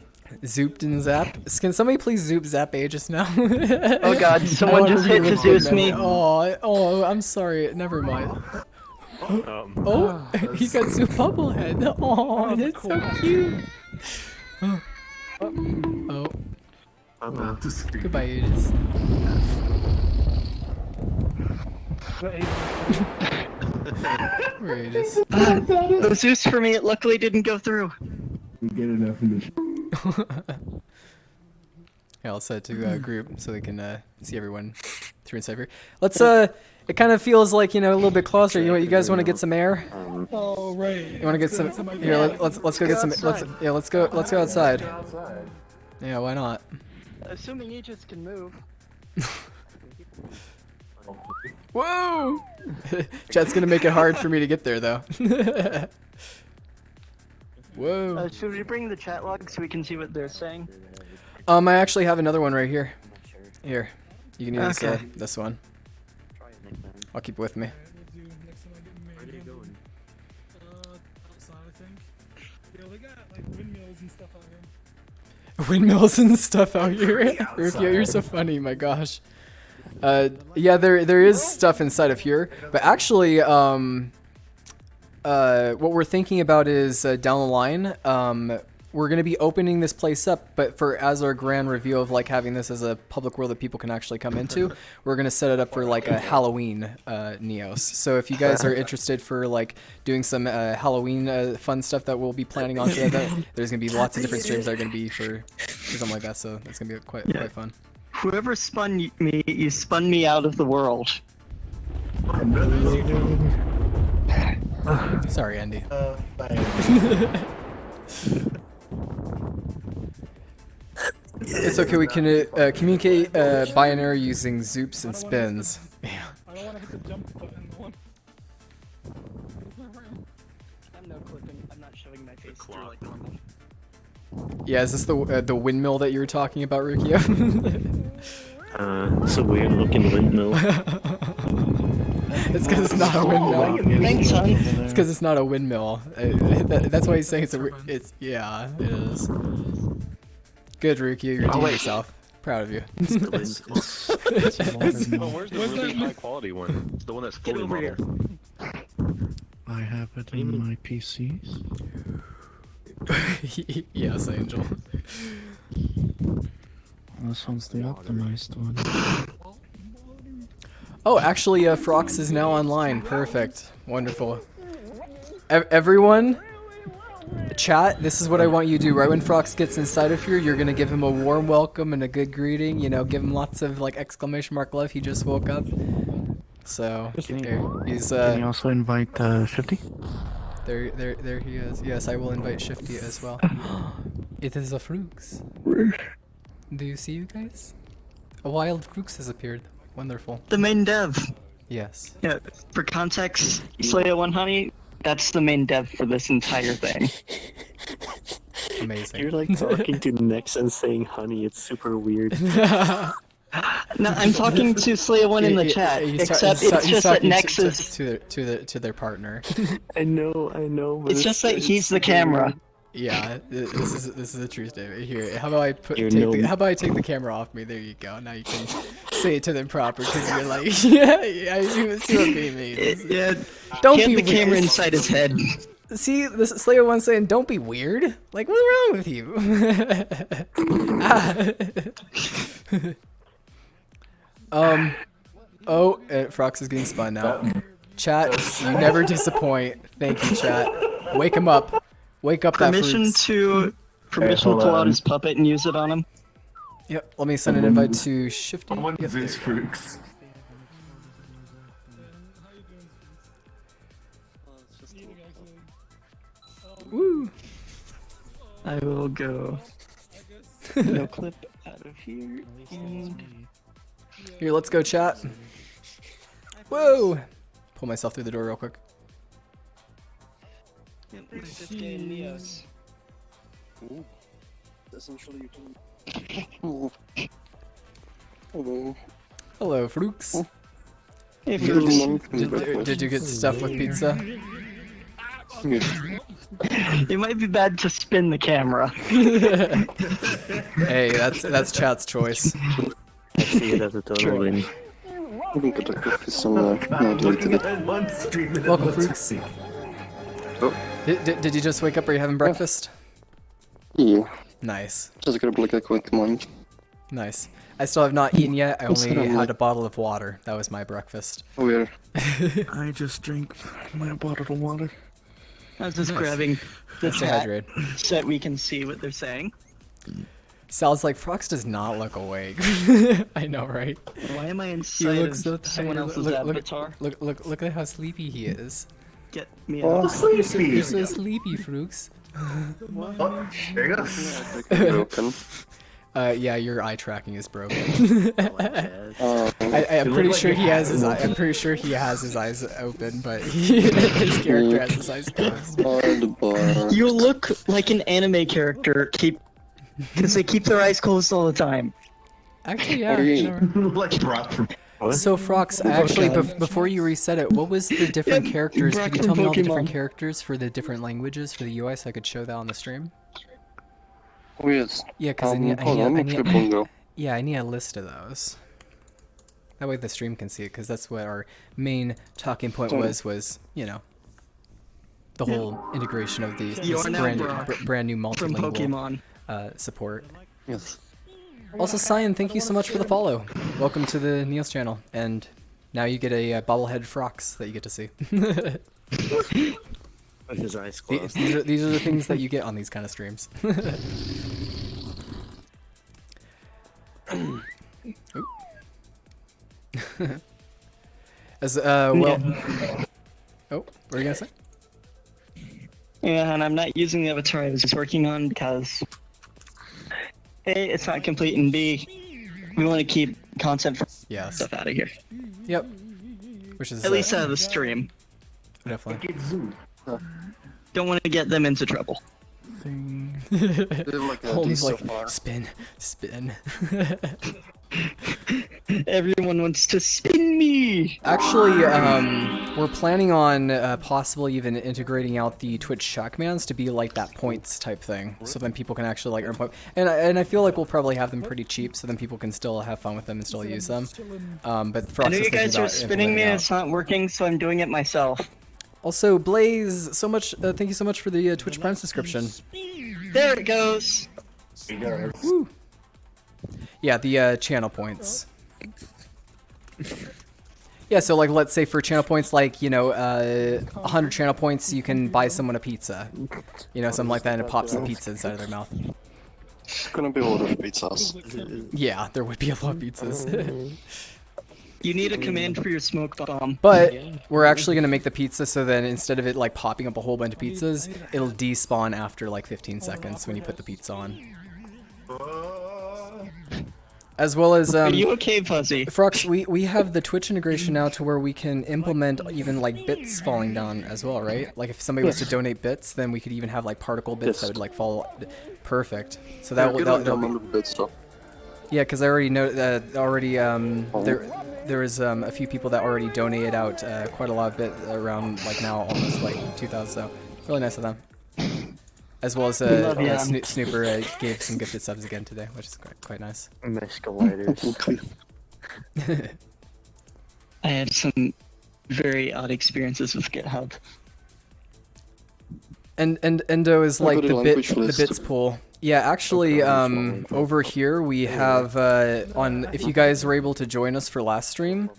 S1: Zooped and zapped? Can somebody please zoop zap Aegis now?
S2: Oh god, someone just hit to Zeus me.
S1: Oh, I'm sorry. Never mind. Oh, he got Zoop Bubblehead. Oh, that's so cute. Oh. Goodbye, Aegis. Where Aegis?
S2: The Zeus for me, it luckily didn't go through.
S1: Yeah, I'll set it to group so we can see everyone through and cipher. Let's it kind of feels like, you know, a little bit closer. You guys want to get some air?
S5: Oh right.
S1: You want to get some? Here, let's go get some. Let's go outside. Yeah, why not?
S2: Assuming Aegis can move.
S1: Whoa! Chat's gonna make it hard for me to get there though. Whoa.
S2: Should we bring the chat log so we can see what they're saying?
S1: I actually have another one right here. Here, you can use
S2: Okay.
S1: this one. I'll keep it with me.
S5: Where are you going? Outside, I think. Yeah, they got like windmills and stuff out here.
S1: Windmills and stuff out here. Rukio, you're so funny. My gosh. Yeah, there is stuff inside of here, but actually, what we're thinking about is down the line. We're gonna be opening this place up, but as our grand reveal of like having this as a public world that people can actually come into, we're gonna set it up for like a Halloween Neos. So if you guys are interested for like doing some Halloween fun stuff that we'll be planning on, there's gonna be lots of different streams that are gonna be for something like that. So that's gonna be quite fun.
S2: Whoever spun me, you spun me out of the world.
S1: Sorry, Andy. It's okay. We can communicate binary using zoops and spins. Yeah.
S5: I don't want to hit the jump button.
S2: I'm no clicking. I'm not showing my face through like normal.
S1: Yeah. Is this the windmill that you were talking about, Rukio?
S6: It's a weird looking windmill.
S1: It's because it's not a windmill.
S2: Thanks, son.
S1: It's because it's not a windmill. That's why he's saying yeah, it is. Good, Rukio. You're doing yourself. Proud of you.
S7: Oh, where's the really high quality one? It's the one that's fully
S2: over here.
S7: modeled.
S4: I have it in my PCs.
S1: Yes, Angel.
S4: This one's the optimized one.
S1: Oh, actually, Frox is now online. Perfect. Wonderful. Everyone, chat, this is what I want you to do. Right when Frox gets inside of here, you're going to give him a warm welcome and a good greeting. You know, give him lots of, like, exclamation mark love. He just woke up. So, he's,
S4: Can you also invite Shifty?
S1: There he is. Yes, I will invite Shifty as well. It is a Frooks. Do you see you guys? A wild Frooks has appeared. Wonderful.
S2: The main dev.
S1: Yes.
S2: Yeah, for context, Slaya One Honey, that's the main dev for this entire thing.
S1: Amazing.
S6: You're like talking to Nex and saying honey, it's super weird.
S2: No, I'm talking to Slaya One in the chat, except it's just that Nex is...
S1: to their partner.
S6: I know. But
S2: It's just that he's the camera.
S1: Yeah, this is a true statement. Here, how about I how about I take the camera off me? There you go. Now you can say it to them proper because you're like, yeah, I see what he means.
S2: Yeah,
S1: Don't
S2: he
S1: be
S2: had the camera
S1: weird.
S2: inside his head.
S1: See, this Slayer one saying, "Don't be weird." Like, what's wrong with you? Oh, Frox is getting spun now. Chat, you never disappoint. Thank you, chat. Wake him up. Wake up that
S2: Permission to pull out his puppet and use it on him.
S1: Yep. Let me send an invite to Shifty.
S8: Someone
S1: Yep.
S8: Zeus Fruits.
S1: Woo.
S2: I will go. No clip out of here. And
S1: Here, let's go, chat. Whoa. Pull myself through the door real quick.
S2: this guy in Neos.
S1: Hello, Frooks.
S2: Hey, Fruits.
S1: Did you get stuff with pizza?
S2: It might be bad to spin the camera.
S1: Hey, that's chat's choice.
S6: I see it as a total win.
S1: Welcome, Frooks. Did you just wake up? Are you having breakfast?
S9: Yeah,
S1: Nice.
S9: just gonna like a quick munch.
S1: Nice. I still have not eaten yet. I only had a bottle of water. That was my breakfast.
S9: Weird.
S4: I just drink my bottle of water.
S2: I was just grabbing the
S1: Stay
S2: chat
S1: hydrated.
S2: so that we can see what they're saying.
S1: Sal's like, Frox does not look awake. I know, right?
S2: Why am I
S1: He
S2: inside
S1: looks
S2: of
S1: so
S2: someone
S1: tired.
S2: else's avatar?
S1: Look at how sleepy he is.
S2: Get me
S8: Oh,
S2: out.
S8: sleepy.
S1: You're so sleepy, Frooks.
S8: Oh, there he goes.
S9: Broken.
S1: Yeah, your eye tracking is broken. I'm pretty sure he has his eye. I'm pretty sure he has his eyes open, but his character has his eyes closed.
S9: Bar.
S2: You look like an anime character, because they keep their eyes closed all the time.
S1: Actually, yeah.
S9: Okay.
S1: never-
S8: Like brought from.
S1: So Frox, actually, before you reset it, what was the different
S2: Yep,
S1: characters?
S2: Brock
S1: Could you
S2: from
S1: tell me all the different
S2: Pokemon.
S1: characters for the different languages for the UI so I could show that on the stream?
S9: Oh yes.
S1: Yeah, because I need
S9: Hold on, go.
S1: yeah, I need a list of those. That way the stream can see it, because that's what our main talking point was, you know, the whole integration of the
S2: You
S1: this
S2: are now Brock
S1: brand new
S2: From
S1: multilingual
S2: Pokemon.
S1: support.
S9: Yes.
S1: Also, Cyan, thank you so much for the follow. Welcome to the Neos channel, and now you get a bobblehead Frox that you get to see.
S6: With his eyes closed.
S1: These are the things that you get on these kind of streams. Oop. As well. Oh, what were you gonna say?
S2: Yeah, and I'm not using the avatar I was working on because
S3: A, it's not complete, and B, we want to keep content for
S1: Yes.
S3: stuff out of here.
S1: Yep. Which is
S3: At least out of the stream.
S1: definitely.
S8: Get zoo.
S3: Don't want to get them into trouble.
S1: Thing.
S9: Like
S1: Holmes
S9: so
S1: like
S9: far.
S1: spin, spin.
S3: Everyone wants to spin me!
S1: Actually, we're planning on possibly even integrating out the Twitch chat commands to be like that points type thing, so then people can actually like earn points. And I feel like we'll probably have them pretty cheap, so then people can still have fun with them and still use them. But for
S3: I
S1: us,
S3: know
S1: just
S3: you guys
S1: thinking
S3: are
S1: about
S3: spinning me and
S1: implementing
S3: it's not working, so I'm doing it myself.
S1: out. Also, Blaze, so much. Thank you so much for the Twitch Prime subscription.
S3: There it goes!
S1: Woo. Yeah, the channel points. Yeah, so like let's say for channel points, like 100 channel points, you can buy someone a pizza, something like that, and it pops the pizza inside of their mouth.
S9: It's gonna be a lot of pizzas.
S1: Yeah, there would be a lot of pizzas.
S3: You need a command for your smoke bomb.
S1: But we're actually gonna make the pizza so then instead of it like popping up a whole bunch of pizzas, it'll despawn after like 15 seconds when you put the pizza on. As well as
S3: Are you okay, Fuzzy?
S1: Frux, we have the Twitch integration now to where we can implement even like bits falling down as well, right? Like if somebody was to donate bits, then we could even have like particle bits that would like fall perfect. So that'll be... Yeah, because I already know that there was a few people that already donated out quite a lot of bit around like now almost like 2,000. So really nice of them. As well as Snooper gave some gifted subs again today, which is quite nice.
S9: Escalators.
S3: I had some very odd experiences with GitHub.
S1: And Endo is like
S9: Go to
S1: the
S9: language list.
S1: bits pool. Yeah, actually, over here we have if you guys were able to join us for last stream,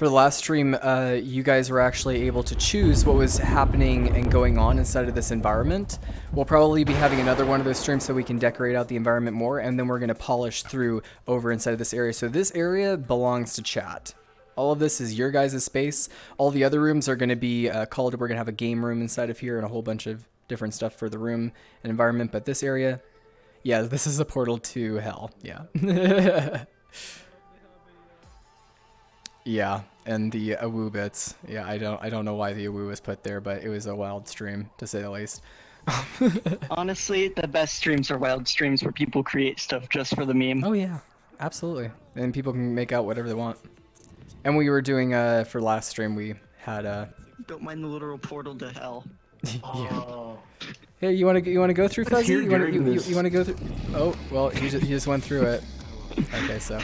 S1: you guys were actually able to choose what was happening and going on inside of this environment. We'll probably be having another one of those streams so we can decorate out the environment more, and then we're going to polish through over inside of this area. So this area belongs to chat. All of this is your guys' space. All the other rooms are going to be called. We're going to have a game room inside of here and a whole bunch of different stuff for the room and environment. But this area, yeah, this is a portal to hell. Yeah. Yeah, and the awoo bits. Yeah, I don't know why the awoo was put there, but it was a wild stream to say the least.
S3: Honestly, the best streams are wild streams where people create stuff just for the meme.
S1: Oh yeah, absolutely. And people can make out whatever they want. And we were doing for last stream we had
S3: Don't mind the literal portal to hell.
S1: yeah. Hey, you wanna go through Fuzzy? You wanna go through? Oh well, he just went through it. Okay, so.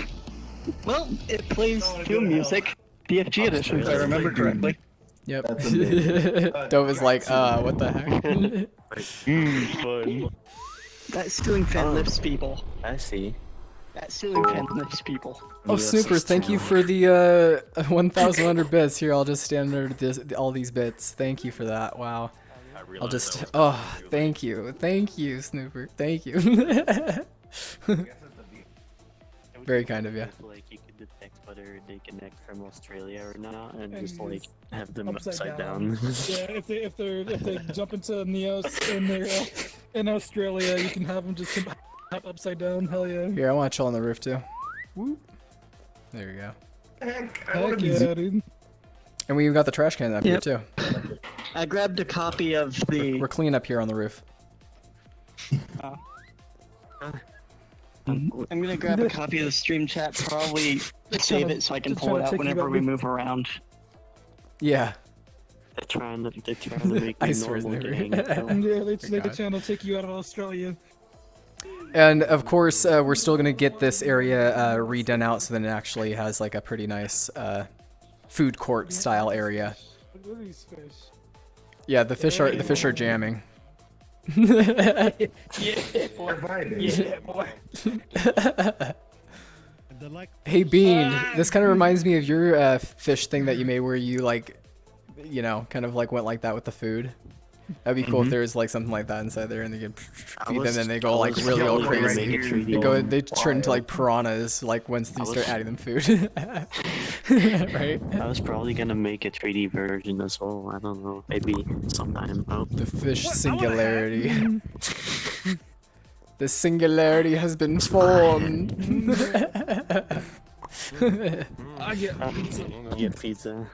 S3: Well, it plays film music. DFG edition, if I remember correctly.
S1: Yep. Dove is like, what the heck?
S6: Fun.
S3: That's stealing fan lips, people.
S6: I see.
S3: That's stealing fan lips, people.
S1: Oh,
S9: Yes,
S1: Snooper,
S9: it's
S1: thank you for the 1,100 bits. Here, I'll just stand under all these bits. Thank you for that. Wow. I'll just, thank you, Snooper, thank you. Very kind of you.
S6: Like you could detect whether they connect from Australia or not, and just like have them upside down.
S5: Yeah, if they jump into Neos and they're in Australia, you can have them just come upside down. Hell yeah.
S1: Here, I want to chill on the roof too. Whoop. There you go.
S5: Heck yeah, dude.
S1: And we've got the trash can up here too.
S3: I grabbed a copy of the.
S1: We're clean up here on the roof.
S3: I'm gonna grab a copy of the stream chat, probably save it so I can pull it out whenever we move around.
S1: Yeah.
S6: They're trying to make
S1: I
S6: me
S1: swear,
S6: normal
S1: Snooper.
S6: gang.
S5: Yeah, they the
S1: God.
S5: channel take you out of Australia.
S1: And of course, we're still gonna get this area redone out so then it actually has like a pretty nice food court style area.
S5: Look at these fish.
S1: Yeah, the fish are jamming.
S5: Yeah, boy. Yeah, boy.
S1: Hey Bean, this kind of reminds me of your fish thing that you made where you like, kind of like went like that with the food. That'd be cool if there was like something like that inside there, and they could feed them, and they go like really all crazy. They turn into like piranhas like once you start adding them food. Right?
S6: I was probably gonna make a 3D version as well. I don't know, maybe sometime. Oh.
S1: The fish singularity. The singularity has been formed.
S5: I get pizza.
S6: Get pizza.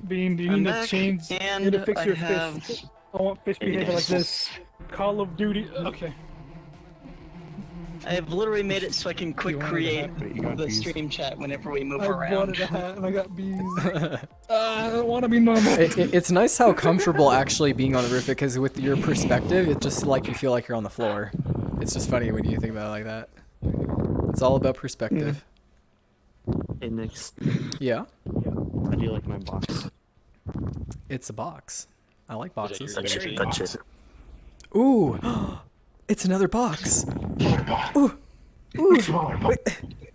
S5: Bean, do you
S2: I'm
S5: need to
S2: back,
S5: change?
S2: and
S5: You need to fix
S2: I
S5: your
S2: have-
S5: fish. I want fish behavior like this. Call of Duty. Okay.
S2: I have literally made it so I can quick
S5: You wanted
S2: create
S5: that.
S4: You got
S2: the
S4: bees.
S2: stream chat whenever we move
S5: I
S2: around.
S5: wanted a hat and I got bees. I don't want to be normal.
S1: It's nice how comfortable actually being on the roof, because with your perspective, it's just like you feel like you're on the floor. It's just funny when you think about it like that. It's all about perspective.
S6: Hey, next.
S1: Yeah,
S6: How do you like my box?
S1: it's a box. I like boxes.
S7: Touch it.
S6: Touch it.
S1: Ooh, it's another box. Ooh, ooh, wait,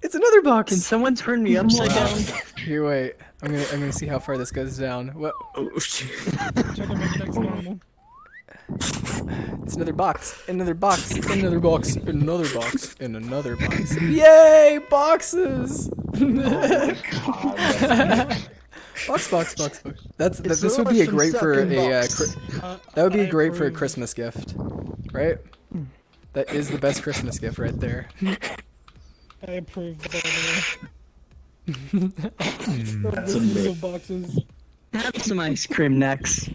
S1: it's another
S2: Can
S1: box.
S2: someone turn me upside down?
S1: Here, wait. I'm gonna see how far this goes down. What?
S6: Oh shit.
S5: Try to make next normal.
S1: It's another box. Another box. Another box. Another box. And another box. Yay, boxes! Box, box, box, box. This would be a great for a that would be great for a Christmas gift, right? That is the best Christmas gift right there.
S5: I approve. By
S4: That's
S5: the way.
S4: amazing.
S5: Boxes.
S2: Have some ice cream next.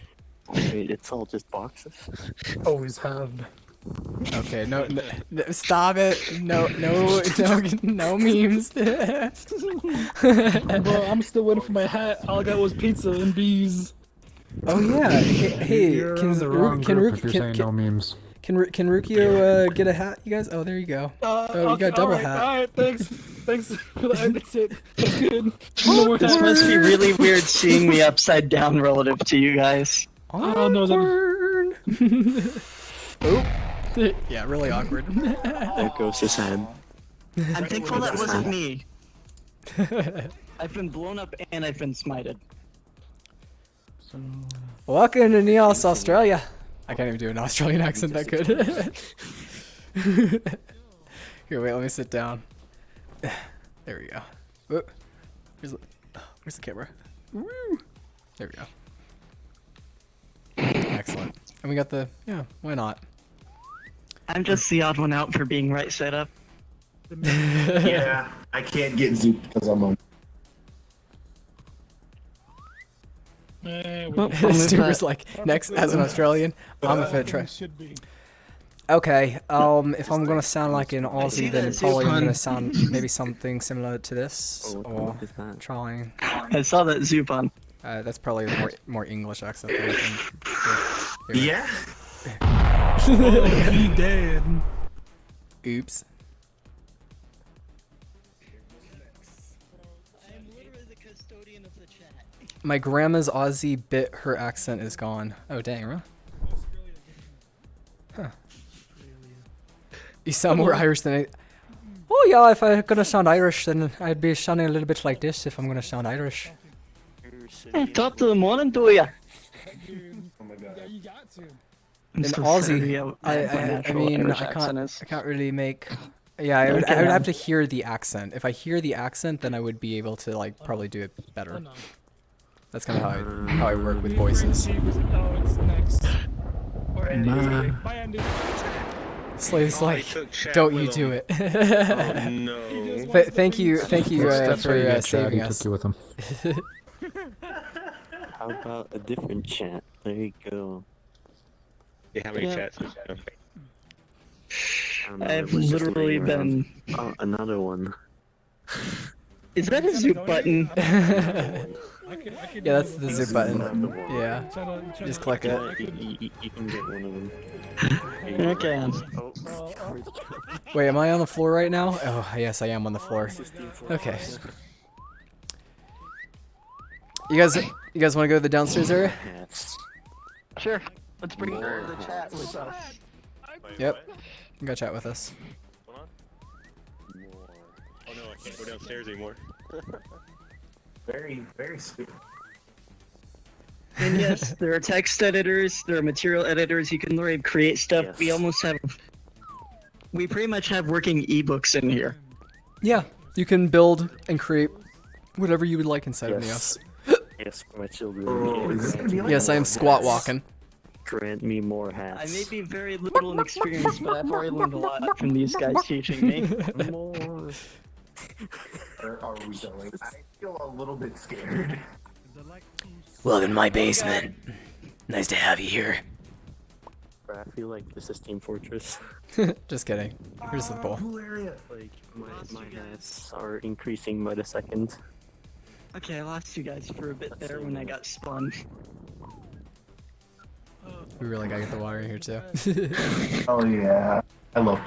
S6: Wait, it's all just boxes?
S5: Always have.
S1: Okay, no, stop it. No memes.
S5: Bro, I'm still waiting for my hat. All I got was pizza and bees.
S1: Oh yeah. Hey,
S10: You're in the wrong group if you're saying no memes.
S1: Can Rukio get a hat, you guys? Oh, there you go. Oh, you got double hat.
S5: Alright, thanks. Thanks for that. That's it. That's good. No more
S2: This
S5: hats.
S2: must be really weird seeing me upside down relative to you guys.
S5: Oh, no,
S1: Awkward. Oh. Yeah, really awkward.
S6: There goes his head.
S2: I'm thankful that wasn't me. I've been blown up and I've been smited.
S1: Welcome to Neos, Australia. I can't even do an Australian accent that good. Here, wait, let me sit down. There we go. Whoop. Where's the camera? Woo. There we go. Excellent. And we got the, yeah, why not?
S2: I'm just the odd one out for being right side up.
S8: Yeah, I can't get Zoop because I'm on.
S1: Stu was like, next, as an Australian, I'm a fit try.
S5: Should be.
S1: Okay, if I'm gonna sound like an Aussie, then
S2: that
S1: probably I'm
S2: Zupan.
S1: gonna sound maybe something similar to this,
S6: Oh,
S1: or
S6: what is that?
S1: trying.
S2: I saw that Zupan.
S1: That's probably a more English accent than I think. Here.
S8: Yeah.
S5: Oh, he dead.
S1: Oops.
S2: I'm literally the custodian of the chat.
S1: My grandma's Aussie bit, her accent is gone. Oh dang, huh? You sound more Irish than I. Oh yeah, if I'm gonna sound Irish, then I'd be sounding a little bit like this if I'm gonna sound Irish.
S2: Top to the morning to ya.
S5: Yeah, you got to.
S2: I'm
S1: In
S2: so
S1: Aussie,
S2: sorry how my
S1: I
S2: natural
S1: mean,
S2: Irish
S1: I
S2: accent is.
S1: can't really make. Yeah, I would
S2: Okay,
S1: have
S2: then.
S1: to hear the accent. If I hear the accent, then I would be able to like probably do it
S5: Oh,
S1: better.
S5: no.
S1: That's kind of how I work with voices.
S5: Oh, it's next. Or Andy.
S4: Nah.
S5: Bye, Andy.
S1: Slave's
S7: Oh, I
S1: like,
S7: took chat
S1: don't
S7: with
S1: you do
S7: him.
S1: it.
S7: Oh no.
S1: Thank you
S10: That's why you
S1: for
S10: get Chad,
S1: saving
S10: he
S1: us.
S10: took you with him.
S6: How about a different chat? There you go.
S7: Yeah, how many
S2: Yeah.
S7: chats?
S6: I don't know,
S2: I've
S6: it was just
S2: literally
S6: laying around.
S2: been.
S6: Oh, another one.
S2: Is that a Zoop button?
S1: Yeah, that's the zip button. Yeah, just click it.
S6: Yeah, you can get one of them.
S2: Okay.
S6: Oh,
S1: Wait, am I on the floor right now? Oh, yes, I am on the floor. Okay. You guys want to go to the downstairs area?
S6: hats.
S2: Sure. Let's bring her to the chat with us.
S1: Yep. You gotta chat with us.
S7: Hold on. Oh no, I can't go downstairs anymore.
S8: Very, very stupid.
S2: And yes, there are text editors, there are material editors. You can literally create stuff.
S6: Yes.
S2: We almost have. We pretty much have working ebooks in here.
S1: Yeah, you can build and create whatever you would like inside of Neos.
S6: Yes, for my children.
S8: Oh, is this gonna be like
S1: Yes, I am squat walking.
S6: grant me more hats.
S3: I may be very little in experience, but I've already learned a lot from these guys teaching me.
S6: More.
S8: Where are we going? I feel a little bit scared.
S1: Welcome to my basement. Nice to have you here.
S6: I feel like this is Team Fortress.
S1: Just kidding. Here's the bowl.
S8: Cool area.
S6: Like, my hats are increasing by the second.
S3: Okay, I lost you guys for a bit there when I got spun.
S1: We really gotta get the water in here too.
S8: Oh yeah. I love.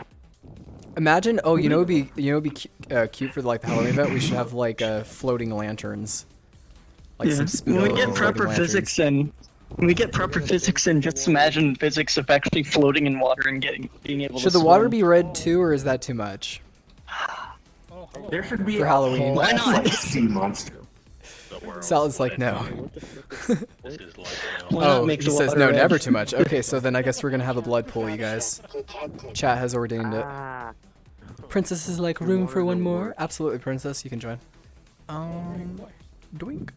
S1: Imagine, oh, it'd be cute for like the Halloween event. We should have like floating lanterns. Like
S3: Yeah.
S1: some speedo
S3: When we get
S1: floating
S3: proper
S1: lanterns.
S3: physics in, just imagine physics of actually floating in water and being able to
S1: Should the water
S3: swim.
S1: be red too, or is that too much?
S8: There should be
S1: For
S8: a
S1: Halloween.
S8: whole
S3: Why not?
S8: like, sea monster.
S1: Sal's like, no.
S7: This is like,
S3: Why not
S1: Oh,
S3: make
S1: he
S3: the
S1: says
S3: water
S1: no,
S3: red?
S1: never too much. Okay, so then I guess we're gonna have a blood pool, you guys. Chat has ordained it.
S6: Ah,
S1: Princess is like, room for one more? Absolutely, Princess, you can join. Doink.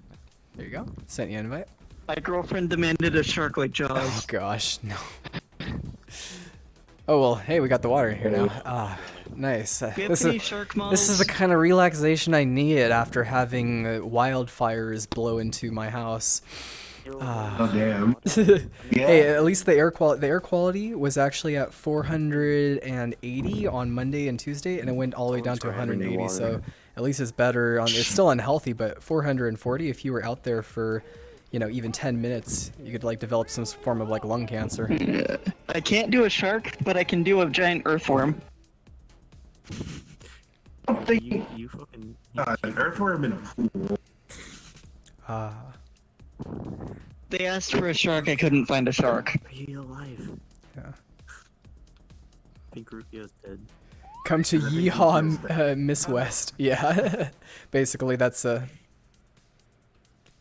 S1: There you go. Sent you an invite.
S3: My girlfriend demanded a shark like
S1: Oh
S3: Jaws.
S1: gosh, no. Oh well, hey, we got the water in here now. Ah, nice.
S3: Do you have
S1: This
S3: any
S1: is
S3: shark models?
S1: this is the kind of relaxation I needed after having wildfires blow into my house.
S8: Oh damn.
S1: Hey, at least the air quality was actually at 480 on Monday and Tuesday, and it went all the way down to 180. So at least it's better. It's still unhealthy, but 440. If you were out there for, even 10 minutes, you could like develop some form of like lung cancer.
S3: I can't do a shark, but I can do a giant earthworm.
S6: you fucking.
S8: An earthworm in a pool.
S1: Ah.
S3: They asked for a shark, I couldn't find a shark.
S6: Are you alive?
S1: Yeah.
S6: I think Rufio's dead.
S1: Come to Yeehaw, Miss West. Yeah. Basically, that's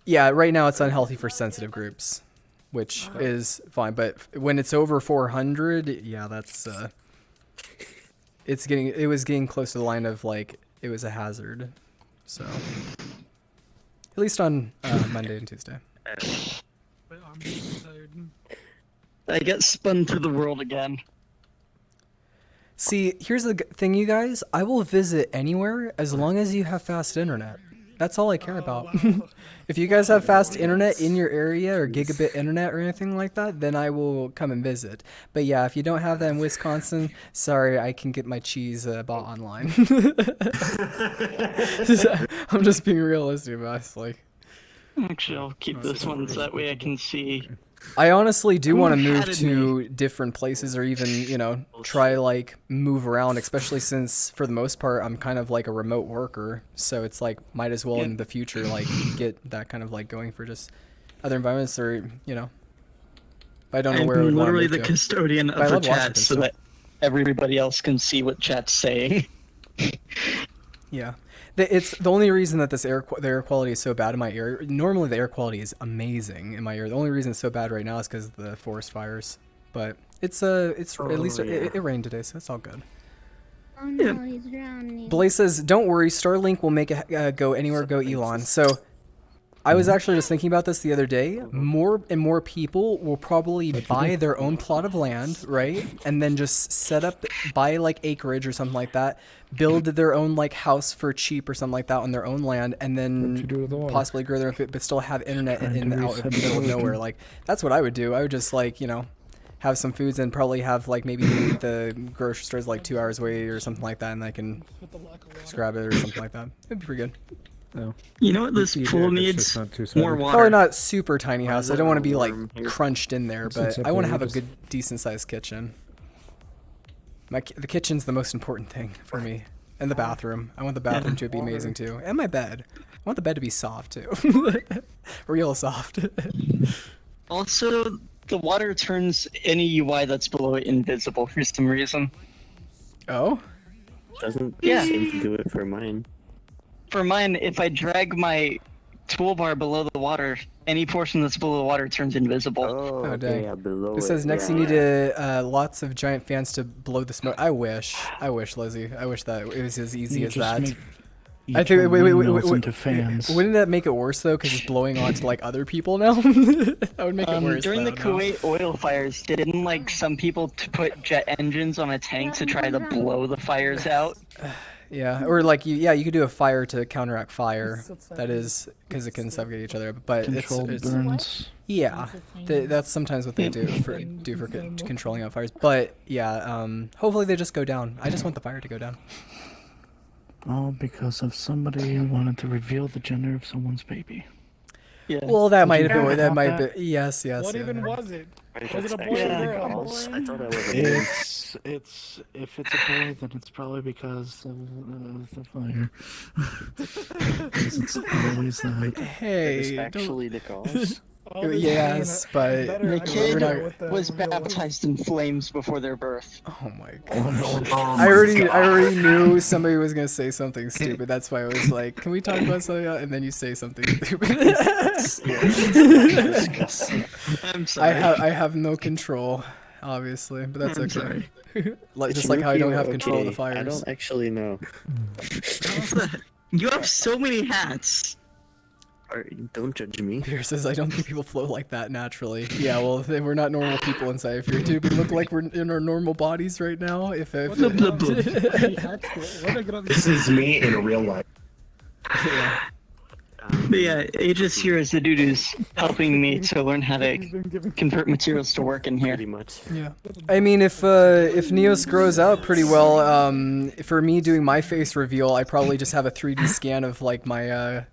S1: yeah, right now it's unhealthy for sensitive groups, which is fine. But when it's over 400, yeah, that's it was getting close to the line of like it was a hazard. So at least on Monday and Tuesday.
S3: I get spun through the world again.
S1: See, here's the thing, you guys. I will visit anywhere as long as you have fast internet. That's all I care about. If you guys have fast internet in your area or gigabit internet or anything like that, then I will come and visit. But yeah, if you don't have that in Wisconsin, sorry, I can get my cheese bought online. I'm just being realistic about it. Like,
S3: Actually, I'll keep this one so that way I can see.
S1: I honestly do want to
S3: Who
S1: move
S3: added
S1: to different places or even, try like move around, especially since for the most part I'm kind of like a remote worker. So it's like might as well in the future like get that kind of like going for just other environments or, But I don't know
S3: I'm
S1: where I would want to
S3: literally
S1: move
S3: the
S1: to.
S3: custodian
S1: But I
S3: of the
S1: love
S3: chat
S1: Washington
S3: so
S1: still.
S3: that everybody else can see what chat's saying.
S1: Yeah. It's the only reason that the air quality is so bad in my area. Normally the air quality is amazing in my area. The only reason it's so bad right now is because of the forest fires. But it's at least it rained today, so it's all good.
S11: Oh no, he's drowning.
S1: Blaze says, "Don't worry, Starlink will make it go anywhere, go Elon." So, I was actually just thinking about this the other day. More and more people will probably buy their own plot of land, right? And then just buy like acreage or something like that, build their own like house for cheap or something like that on their own land, and then possibly grow their own food, but still have internet out in the middle of nowhere. Like, that's what I would do. I would just like, have some foods and probably have like maybe the grocery store's like 2 hours away or something like that, and I can just grab it or something like that. It'd be pretty good.
S10: No.
S3: You know what this pool needs? More water.
S1: Probably not super tiny house. I don't want to be like crunched in there, but I want to have a good, decent sized kitchen. The kitchen's the most important thing for me, and the bathroom. I want the bathroom to be amazing too, and my bed. I want the bed to be soft too, real soft.
S3: Also, the water turns any UI that's below it invisible for some reason.
S1: Oh?
S6: Doesn't
S3: Yeah.
S6: seem to do it for mine.
S3: For mine, if I drag my toolbar below the water, any portion that's below the water turns invisible.
S1: Oh dang.
S6: Yeah, below
S1: It says next
S6: yeah.
S1: you need lots of giant fans to blow the smoke. I wish, Lizzie. I wish that it was as easy as that.
S4: each
S1: I think
S4: windmills into fans.
S1: Wouldn't that make it worse though? Because it's blowing onto like other people now. That would make it worse.
S3: During the
S1: though, no?
S3: Kuwait oil fires, didn't like some people to put jet engines on a tank to try to blow the fires out?
S1: Yeah, or like you could do a fire to counteract fire. That is because it can suffocate each other. But
S4: Controlled burns.
S1: Yeah, that's sometimes what they do for controlling out fires. But yeah, hopefully they just go down. I just want the fire to go down.
S4: All because of somebody who wanted to reveal the gender of someone's baby.
S3: Yeah.
S1: Well, that might
S4: you
S1: have been.
S4: hear
S1: That
S4: about
S1: might
S4: that?
S1: be. Yes.
S5: What
S1: yeah.
S5: even was it? Was it a boy
S3: Yeah.
S5: or a girl?
S6: I thought that was a
S4: It's if it's a boy, then it's probably because of the fire. 'Cause it's always that.
S1: Hey,
S6: It's
S1: don't-
S6: actually the cause.
S5: All this
S1: Yes,
S5: being
S1: but
S5: better,
S3: The
S5: I
S3: kid
S5: don't know what the
S3: was
S5: reveal
S3: baptized in flames before their birth.
S1: oh my god.
S4: Oh no!
S1: I already knew somebody was gonna say something stupid. That's why I was like, "Can we talk about something else?" And then you say something stupid.
S2: I'm sorry.
S1: I have no control, obviously, but that's
S2: I'm
S1: okay.
S2: sorry.
S1: Just like how I don't have control of the fires.
S6: I don't actually know.
S2: You have so many hats.
S6: Don't judge me.
S1: Pierre says, I don't think people float like that naturally. Yeah, well, we're not normal people inside of here, dude. We look like we're in our normal bodies right now.
S5: What the
S8: This is me in real life.
S3: But yeah, Aegis here is the dude who's helping me to learn how to convert materials to work in here.
S6: Pretty much.
S1: Yeah. I mean, if Neos grows out pretty well, for me doing my face reveal, I probably just have a 3D scan of like my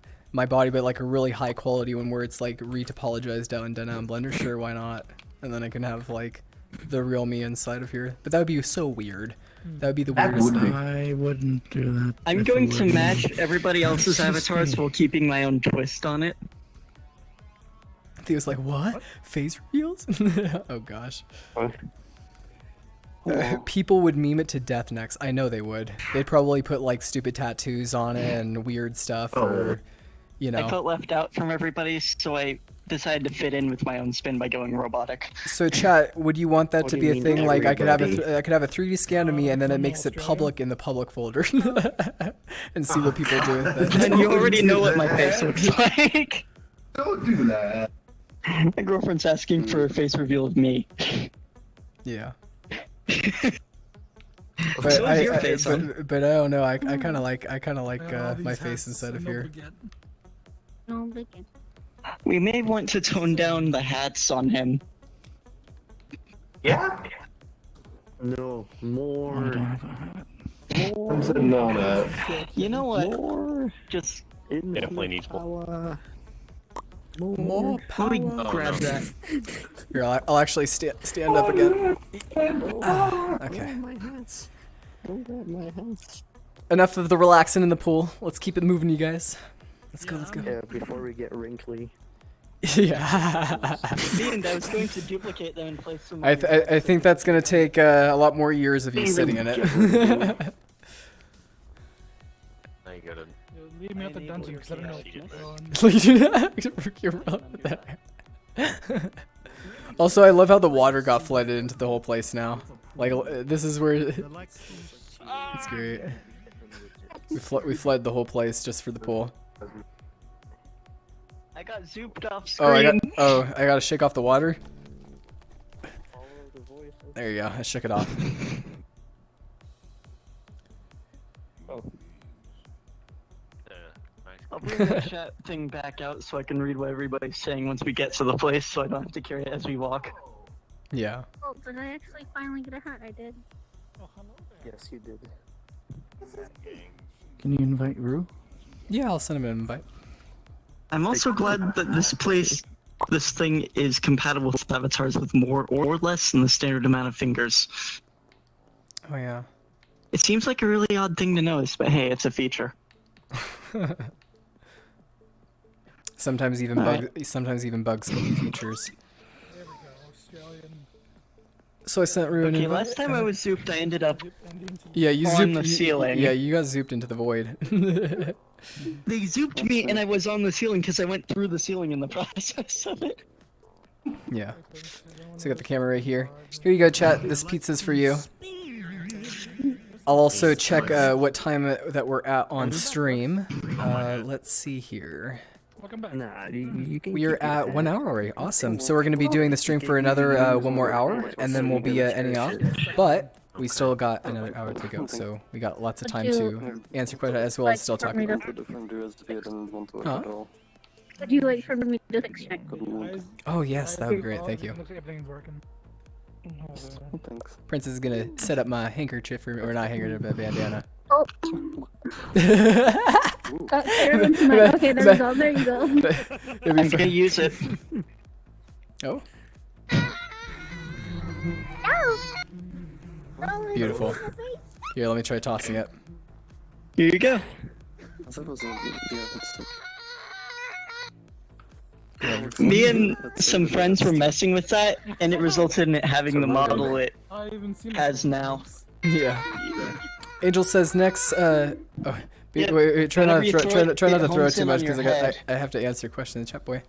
S1: body, but like a really high quality one where it's like retopologized out and done out in Blender. Sure, why not? And then I can have like the real me inside of here. But that would be so weird. That would be the weirdest thing.
S4: I wouldn't do that.
S3: I'm going to match everybody else's avatars while keeping my own twist on it.
S1: He was like, what? Face reveals? Oh gosh. People would meme it to death next. I know they would. They'd probably put like stupid tattoos on it and weird stuff, or you know.
S3: I felt left out from everybody, so I decided to fit in with my own spin by going robotic.
S1: So chat, would you want that
S6: What
S1: to
S6: do
S1: be
S6: you
S1: a
S6: mean
S1: thing? Like I could have
S6: everybody?
S1: I could have a 3D scan of me, and then it makes it public in the public folder, and see what people do with it.
S3: And you already know what my face looks like.
S8: Don't do that.
S3: My girlfriend's asking for a face reveal of me.
S1: Yeah.
S3: So is your face on.
S1: But I don't know. I kind of like
S5: all
S1: my
S5: these
S1: face
S5: hats
S1: inside of
S5: and
S1: here.
S5: nobody get.
S11: No, begin.
S3: We may want to tone down the hats on him.
S8: Yeah?
S6: No,
S4: I
S6: more.
S4: don't have a hat.
S8: I'm saying no to that.
S3: You know what?
S6: More.
S3: Just
S7: Definitely needs
S6: power.
S1: More
S3: let me
S1: power.
S3: grab that.
S1: Here, I'll actually stand up again. Okay.
S6: My hats. Don't grab my hats.
S1: Enough of the relaxing in the pool. Let's keep it moving, you guys. Let's go. Let's go.
S6: Yeah, before we get wrinkly.
S1: Yeah.
S3: And I was going to duplicate them and place them.
S1: I think that's gonna take a lot more years of you sitting in it.
S7: Now you gotta.
S5: Leave me at the dungeon because I don't know what's going on.
S1: Also, I love how the water got flooded into the whole place now. Like, this is where it's great. We flooded the whole place just for the pool.
S3: I got zooped off screen.
S1: I gotta shake off the water. There you go. I shook it off.
S3: I'll bring the chat thing back out so I can read what everybody's saying once we get to the place, so I don't have to carry it as we walk.
S1: Yeah.
S11: Oh, did I actually finally get a hat? I did.
S6: Yes, you did.
S4: Can you invite Rue?
S1: Yeah, I'll send him an invite.
S2: I'm also glad that this thing is compatible with avatars with more or less than the standard amount of fingers.
S1: Oh yeah.
S2: It seems like a really odd thing to notice, but hey, it's a feature.
S1: Sometimes even bugs can be features.
S5: There we go. Australian.
S1: So I sent Rue an
S3: Okay,
S1: invite.
S3: last time I was zooped, I ended up
S1: Yeah, you
S3: on
S1: zooped
S3: the ceiling.
S1: Yeah, you got zooped into the void.
S3: They zooped me and I was on the ceiling because I went through the ceiling in the process of it.
S1: Yeah. So I got the camera right here. Here you go, chat. This pizza's for you. I'll also check what time that we're at on stream. Let's see here.
S5: Welcome back.
S6: Nah, you can
S1: We are
S6: keep your
S1: at 1
S6: hat.
S1: hour already. Awesome. So we're going to be doing the stream for another 1 more hour, and then we'll be ending off. But we still got another hour to go, so we got lots of time to answer questions as well as still talk about it. Huh?
S11: Would you like for me to fix check?
S1: Oh yes, that would be great. Thank you.
S5: Looks like everything's working.
S9: Thanks.
S1: Princess is gonna set up my handkerchief for me, or not handkerchief, but bandana.
S11: Oh. Okay, there we go. There you go.
S3: I'm gonna use it.
S1: Oh. Beautiful. Here, let me try tossing it.
S3: Here you go. Me and some friends were messing with that, and it resulted in it having the model it has now.
S1: Yeah. Angel says next. Oh,
S3: Yeah,
S1: wait, try not to throw it
S3: homes
S1: too
S3: in
S1: much
S3: on
S1: because
S3: your
S1: I have to answer your question in the chat, boy.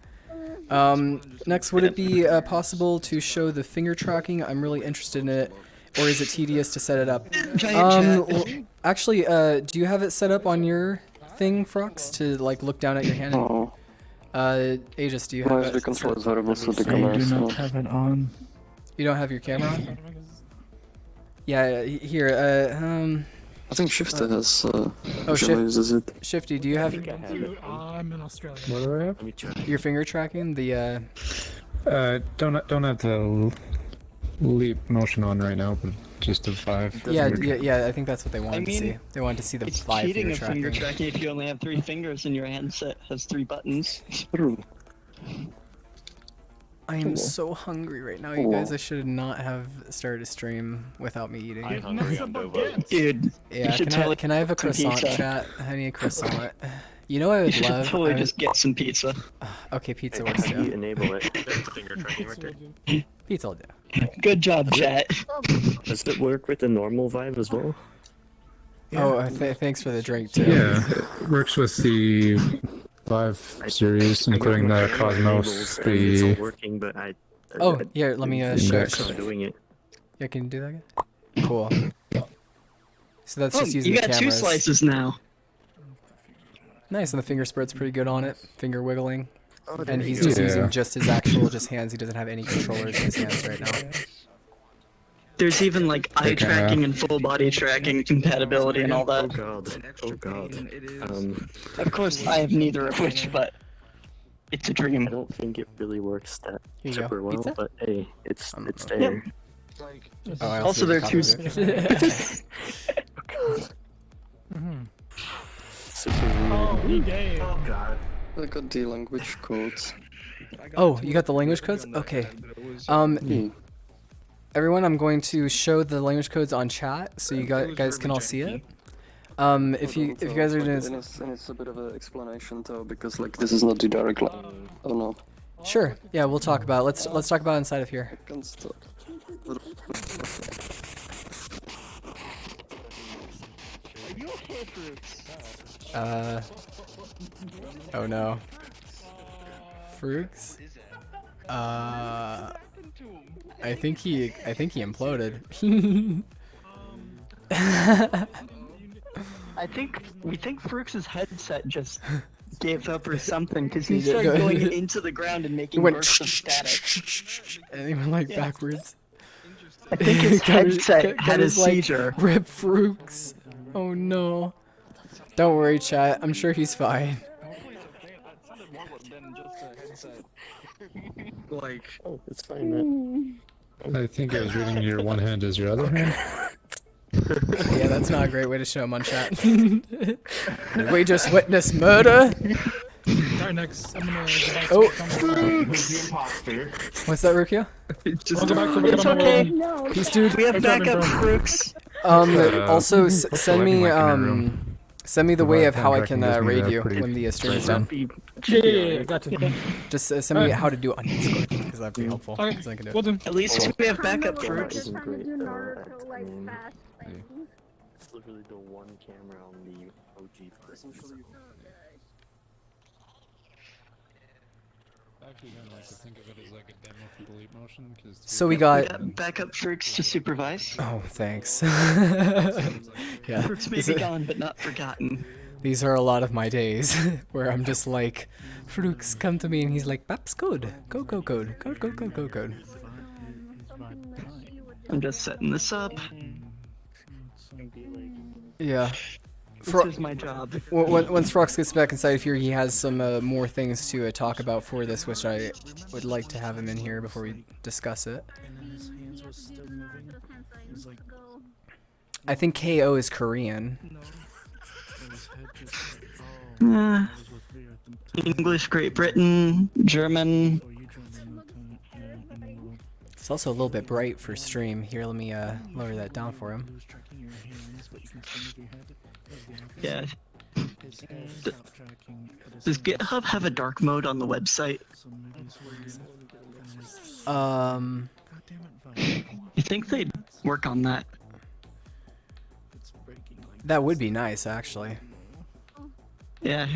S1: Next, would it be possible to show the finger tracking? I'm really interested in it. Or is it tedious to set it up? Well, actually, do you have it set up on your thing, Frox, to like look down at your hand?
S9: Oh.
S1: Aegis, do you have it?
S4: I do not have it on.
S1: You don't have your camera on? Yeah, here,
S9: I think Shifter has
S1: uses it. Shifty, do you have
S5: I'm in Australia.
S10: What do I have?
S1: your finger tracking? The
S10: Don't have the leap motion on right now, but just a 5.
S1: yeah, I think that's what they wanted to see. They wanted to see the
S3: It's
S1: 5
S3: cheating
S1: finger
S3: of
S1: tracking.
S3: finger tracking if you only have 3 fingers and your handset has 3 buttons.
S1: I am so hungry right now, you guys. I should not have started a stream without me eating.
S7: I'm hungry on Dovo.
S3: Dude,
S1: Yeah,
S3: should
S1: can I have a
S3: some
S1: croissant,
S3: pizza.
S1: chat? I need a croissant. You know what I
S3: you
S1: would
S3: should
S1: love?
S3: totally
S1: I would-
S3: just get some pizza.
S1: Okay, pizza
S6: How
S1: works
S6: do you
S1: too.
S6: enable it?
S7: That's finger tracking right there.
S1: Pizza will do.
S3: Good job, chat.
S6: Does it work with the normal vibe as well?
S1: Oh, thanks for the drink too.
S10: Yeah, it works with the 5 series, including the Cosmos,
S6: It's
S10: the...
S6: not working, but
S1: Oh, here, let me show
S10: Index.
S1: it.
S6: doing it.
S1: Yeah, can you do that again? Cool. So that's
S3: Oh,
S1: just using
S3: you
S1: the
S3: got 2
S1: cameras.
S3: slices now.
S1: Nice, and the finger spread's pretty good on it. Finger wiggling.
S3: Oh,
S1: And he's
S10: go.
S1: just
S10: Yeah.
S1: using just his actual hands. He doesn't have any controllers in his hands right now.
S3: There's even like eye
S10: Okay.
S3: tracking and full body tracking compatibility and all
S6: Oh
S3: that.
S6: god. Oh god.
S3: Of course, I have neither of which, but it's a
S6: I
S3: dream.
S6: don't think it really works that
S1: Here you go.
S6: super well,
S1: Pizza?
S6: but hey, it's
S1: okay.
S6: there.
S1: Oh, I
S3: Also,
S1: did
S3: there are
S1: copy
S3: 2
S1: it.
S6: Super
S5: Oh,
S6: weird.
S5: he gay.
S8: Oh god.
S9: I got the language codes.
S1: Oh, you got the language codes? Okay. Everyone, I'm going to show the language codes on chat so you guys can all see it. If you guys are doing
S9: And it's a bit of an explanation though, because like this is not the direct line. Oh no.
S1: sure, yeah, we'll talk about it. Let's talk about it inside of here.
S9: I can't stop.
S1: Oh no. Fruits? I think he imploded.
S3: We think Frux's headset just gave up or something because he
S1: He did
S3: started
S1: go-
S3: going into the ground and
S1: He
S3: making
S1: went
S3: bursts of static.
S1: and he went like
S3: Yeah.
S1: backwards.
S3: I think his headset had a
S1: Connors, like,
S3: seizure.
S1: Rip Fruits. Oh no. Don't worry, chat. I'm sure he's fine.
S3: Like,
S6: Oh, it's fine, man.
S10: I think I was reading your one hand as your other hand.
S1: Yeah, that's not a great way to show him on chat. Did we just witness murder?
S5: Alright, next. I'm gonna go back to
S1: Oh.
S8: Who's the imposter?
S1: What's that, Rukia?
S5: I'll go back to
S3: It's okay.
S11: No.
S1: Peace, dude.
S3: We have
S5: What's happening,
S3: backup
S5: bro?
S3: Frux.
S1: Also,
S10: hopefully
S1: send me
S10: I can room.
S1: send me the way of how I
S10: Contracting
S1: can
S10: gives me
S1: raid
S10: that
S1: you
S10: pretty
S1: when the stream is
S10: breakdown.
S1: done.
S5: Yeah, gotcha.
S1: Just send me how to do it on Discord because that'd be helpful.
S5: Okay,
S1: 'cause I can do
S5: well
S1: it.
S5: then.
S3: At least we have backup
S11: We're
S3: Frux.
S11: just trying to do
S6: great,
S11: Naruto like
S6: X-Men.
S11: fast things.
S6: It's literally the one camera on the OG version.
S10: Actually, kind of like to think of it as like a demo for the leap motion.
S1: So we
S3: We
S1: got.
S3: got backup Fruits to supervise.
S1: Oh, thanks. Yeah.
S3: Fruits may be gone, but not forgotten.
S1: These are a lot of my days where I'm just like, Frooks, come to me, and he's like, Paps, code. Go, go, code. Code, code, code, code, code.
S3: I'm just setting this up.
S1: Yeah.
S3: This is my job.
S1: Once Frox gets back inside of here, he has some more things to talk about for this, which I would like to have him in here before we discuss it. I think KO is Korean.
S3: English, Great Britain, German.
S1: It's also a little bit bright for stream. Here, let me lower that down for him.
S3: Yeah. Does GitHub have a dark mode on the website? You think they'd work on that?
S1: That would be nice, actually.
S3: Yeah.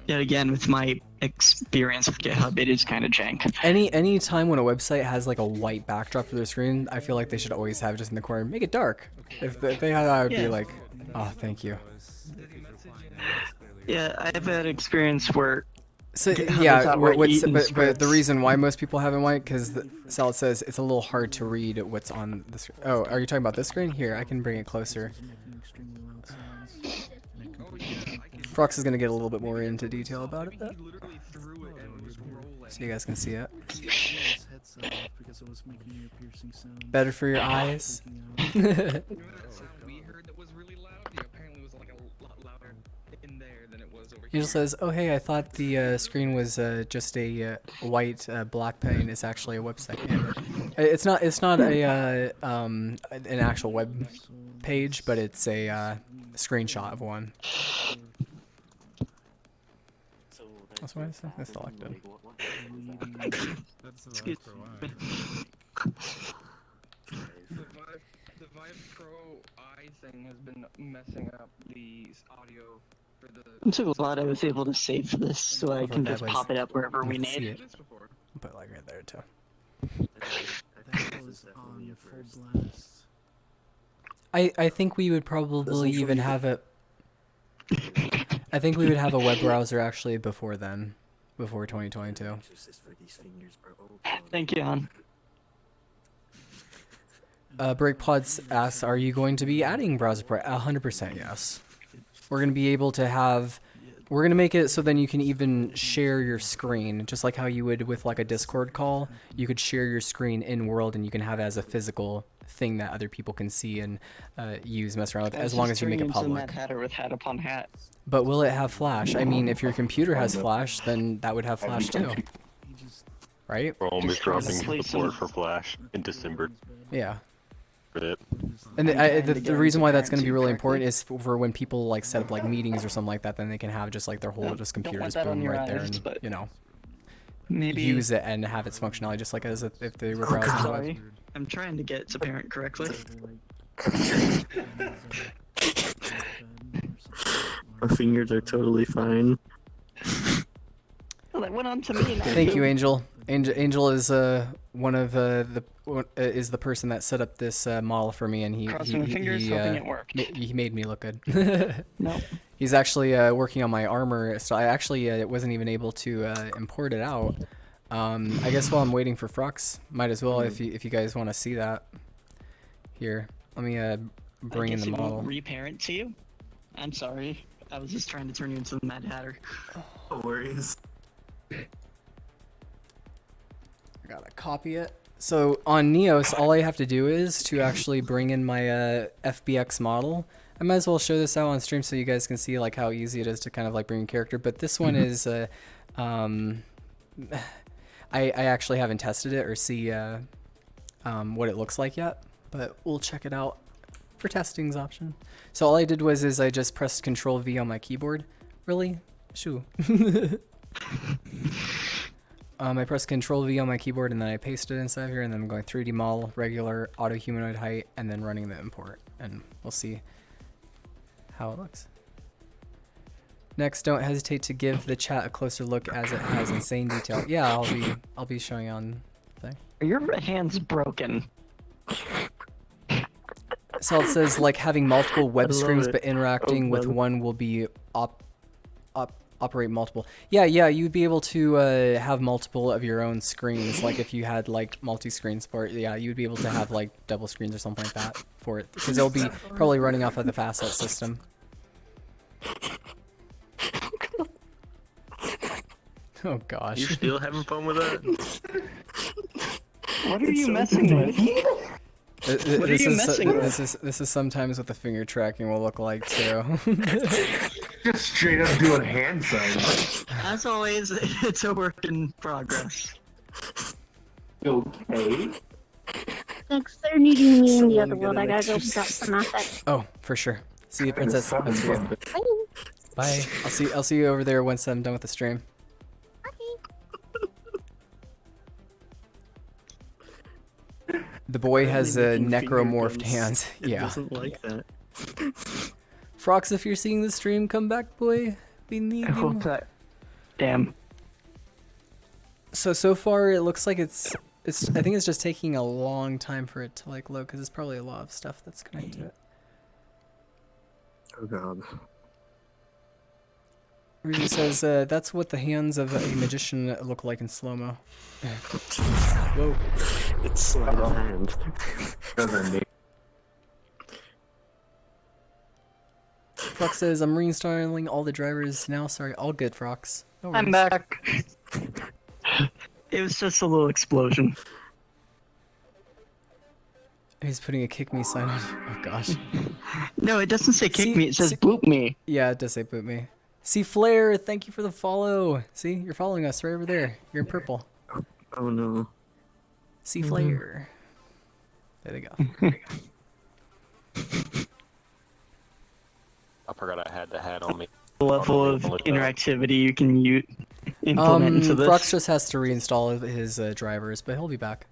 S3: Yet again, with my experience with GitHub, it is kind of jank.
S1: Any time when a website has like a white backdrop for their screen, I feel like they should always have it just in the corner. Make it dark. If they had that, I would be like, oh, thank you.
S3: Yeah, I've had experience where.
S1: So
S3: GitHub
S1: yeah,
S3: is outright eating
S1: but the
S3: scripts.
S1: reason why most people have it white, because Salad says it's a little hard to read what's on the screen. Oh, are you talking about this screen? Here, I can bring it closer. Frox is gonna get a little bit more into detail about it, though. So you guys can see it. Better for your eyes. He just says, "Oh hey, I thought the screen was just a white black pane. It's actually a website. Yeah. It's not. It's not a an actual web page, but it's a screenshot of one." That's why I selected.
S3: Excuse me.
S12: The Vive Pro I thing has been messing up the audio for the.
S3: I'm so glad I was able to save this so I can just pop it up wherever we need.
S1: It. Put it like right there too. I think we would probably even have it. I think we would have a web browser actually before then, before 2022.
S3: Thank you, Han.
S1: Breakpods asks, are you going to be adding browser port? 100% yes. We're going to be able to have, we're going to make it so then you can even share your screen, just like how you would with like a Discord call. You could share your screen in world and you can have it as a physical thing that other people can see and use, mess around with, as long as you make it public.
S3: Mad Hatter with hat upon hat.
S1: But will it have Flash? I mean, if your computer has Flash, then that would have Flash too. Right?
S7: We're almost dropping support for Flash in December.
S1: Yeah.
S7: Rip.
S1: And the reason why that's going to be really important is for when people like set up like meetings or something like that, then they can have just like their whole just computer just boom right there and, you know,
S3: maybe
S1: use it and have its functionality just like as if they were browsing the web.
S3: I'm trying to get it to parent correctly.
S9: My fingers are totally fine.
S3: Well, that went on to me.
S1: Thank you, Angel. Angel is one of is the person that set up this model for me, and he made me look good.
S3: No.
S1: He's actually working on my armor, so I actually wasn't even able to import it out. I guess while I'm waiting for Frux, might as well if you guys want to see that. Here, let me bring in the model.
S3: Reparent to you? I'm sorry. I was just trying to turn you into the Mad Hatter.
S8: No worries.
S1: I gotta copy it. So on Neos, all I have to do is to actually bring in my FBX model. I might as well show this out on stream so you guys can see like how easy it is to kind of like bring a character. But this one is, I actually haven't tested it or see what it looks like yet. But we'll check it out for testing's option. So all I did was I just pressed Control V on my keyboard. Really? Shoo. I press Control V on my keyboard and then I paste it inside here, and then I'm going 3D model, regular, auto humanoid height, and then running the import, and we'll see how it looks. Next, don't hesitate to give the chat a closer look as it has insane detail. Yeah, I'll be showing on thing.
S3: Are your hands broken?
S1: So it says like having multiple web streams,
S3: it.
S1: but interacting
S3: Oh,
S1: with
S3: well.
S1: one will be operate multiple. Yeah, you'd be able to have multiple of your own screens. Like if you had like multi-screen support, yeah, you'd be able to have like double screens or something like that for it, because it'll be probably running off of the facet system. Oh gosh.
S7: You still having fun with that?
S3: What are you messing with? What are you messing with?
S1: This is sometimes what the finger tracking will look like too.
S8: Just straight up doing hand signs.
S3: As always, it's a work in progress.
S8: Okay.
S11: Thanks, they're needing me in the other world. I gotta go pick up some assets.
S1: Oh, for sure. See you, Princess. That's for you. Bye. I'll see you over there once I'm done with the stream. The boy has necromorphed hands.
S6: It
S1: Yeah.
S6: doesn't like that.
S1: Frox, if you're seeing the stream, come back, boy. We need
S3: I hope
S1: you.
S3: that. Damn.
S1: So far it looks like it's. I think it's just taking a long time for it to like load, because it's probably a lot of stuff that's connected to it.
S6: Oh god.
S1: Rudy says that's what the hands of a magician look like in slow-mo. Whoa.
S6: It's sleight of hand.
S1: Frox says I'm reinstalling all the drivers now. Sorry, all good, Frox. No
S3: I'm
S1: worries.
S3: back. It was just a little explosion.
S1: He's putting a kick me sign on. Oh gosh.
S3: No, it doesn't say kick
S1: See-
S3: me, it says
S1: see-
S3: boop me.
S1: Yeah, it does say boot me. See Flare, thank you for the follow. See, you're following us right over there. You're in purple.
S6: Oh no.
S1: See Flare. There they go.
S7: I forgot I had the hat on me.
S3: The level of interactivity you can implement into this.
S1: Frox just has to reinstall his drivers, but he'll be back.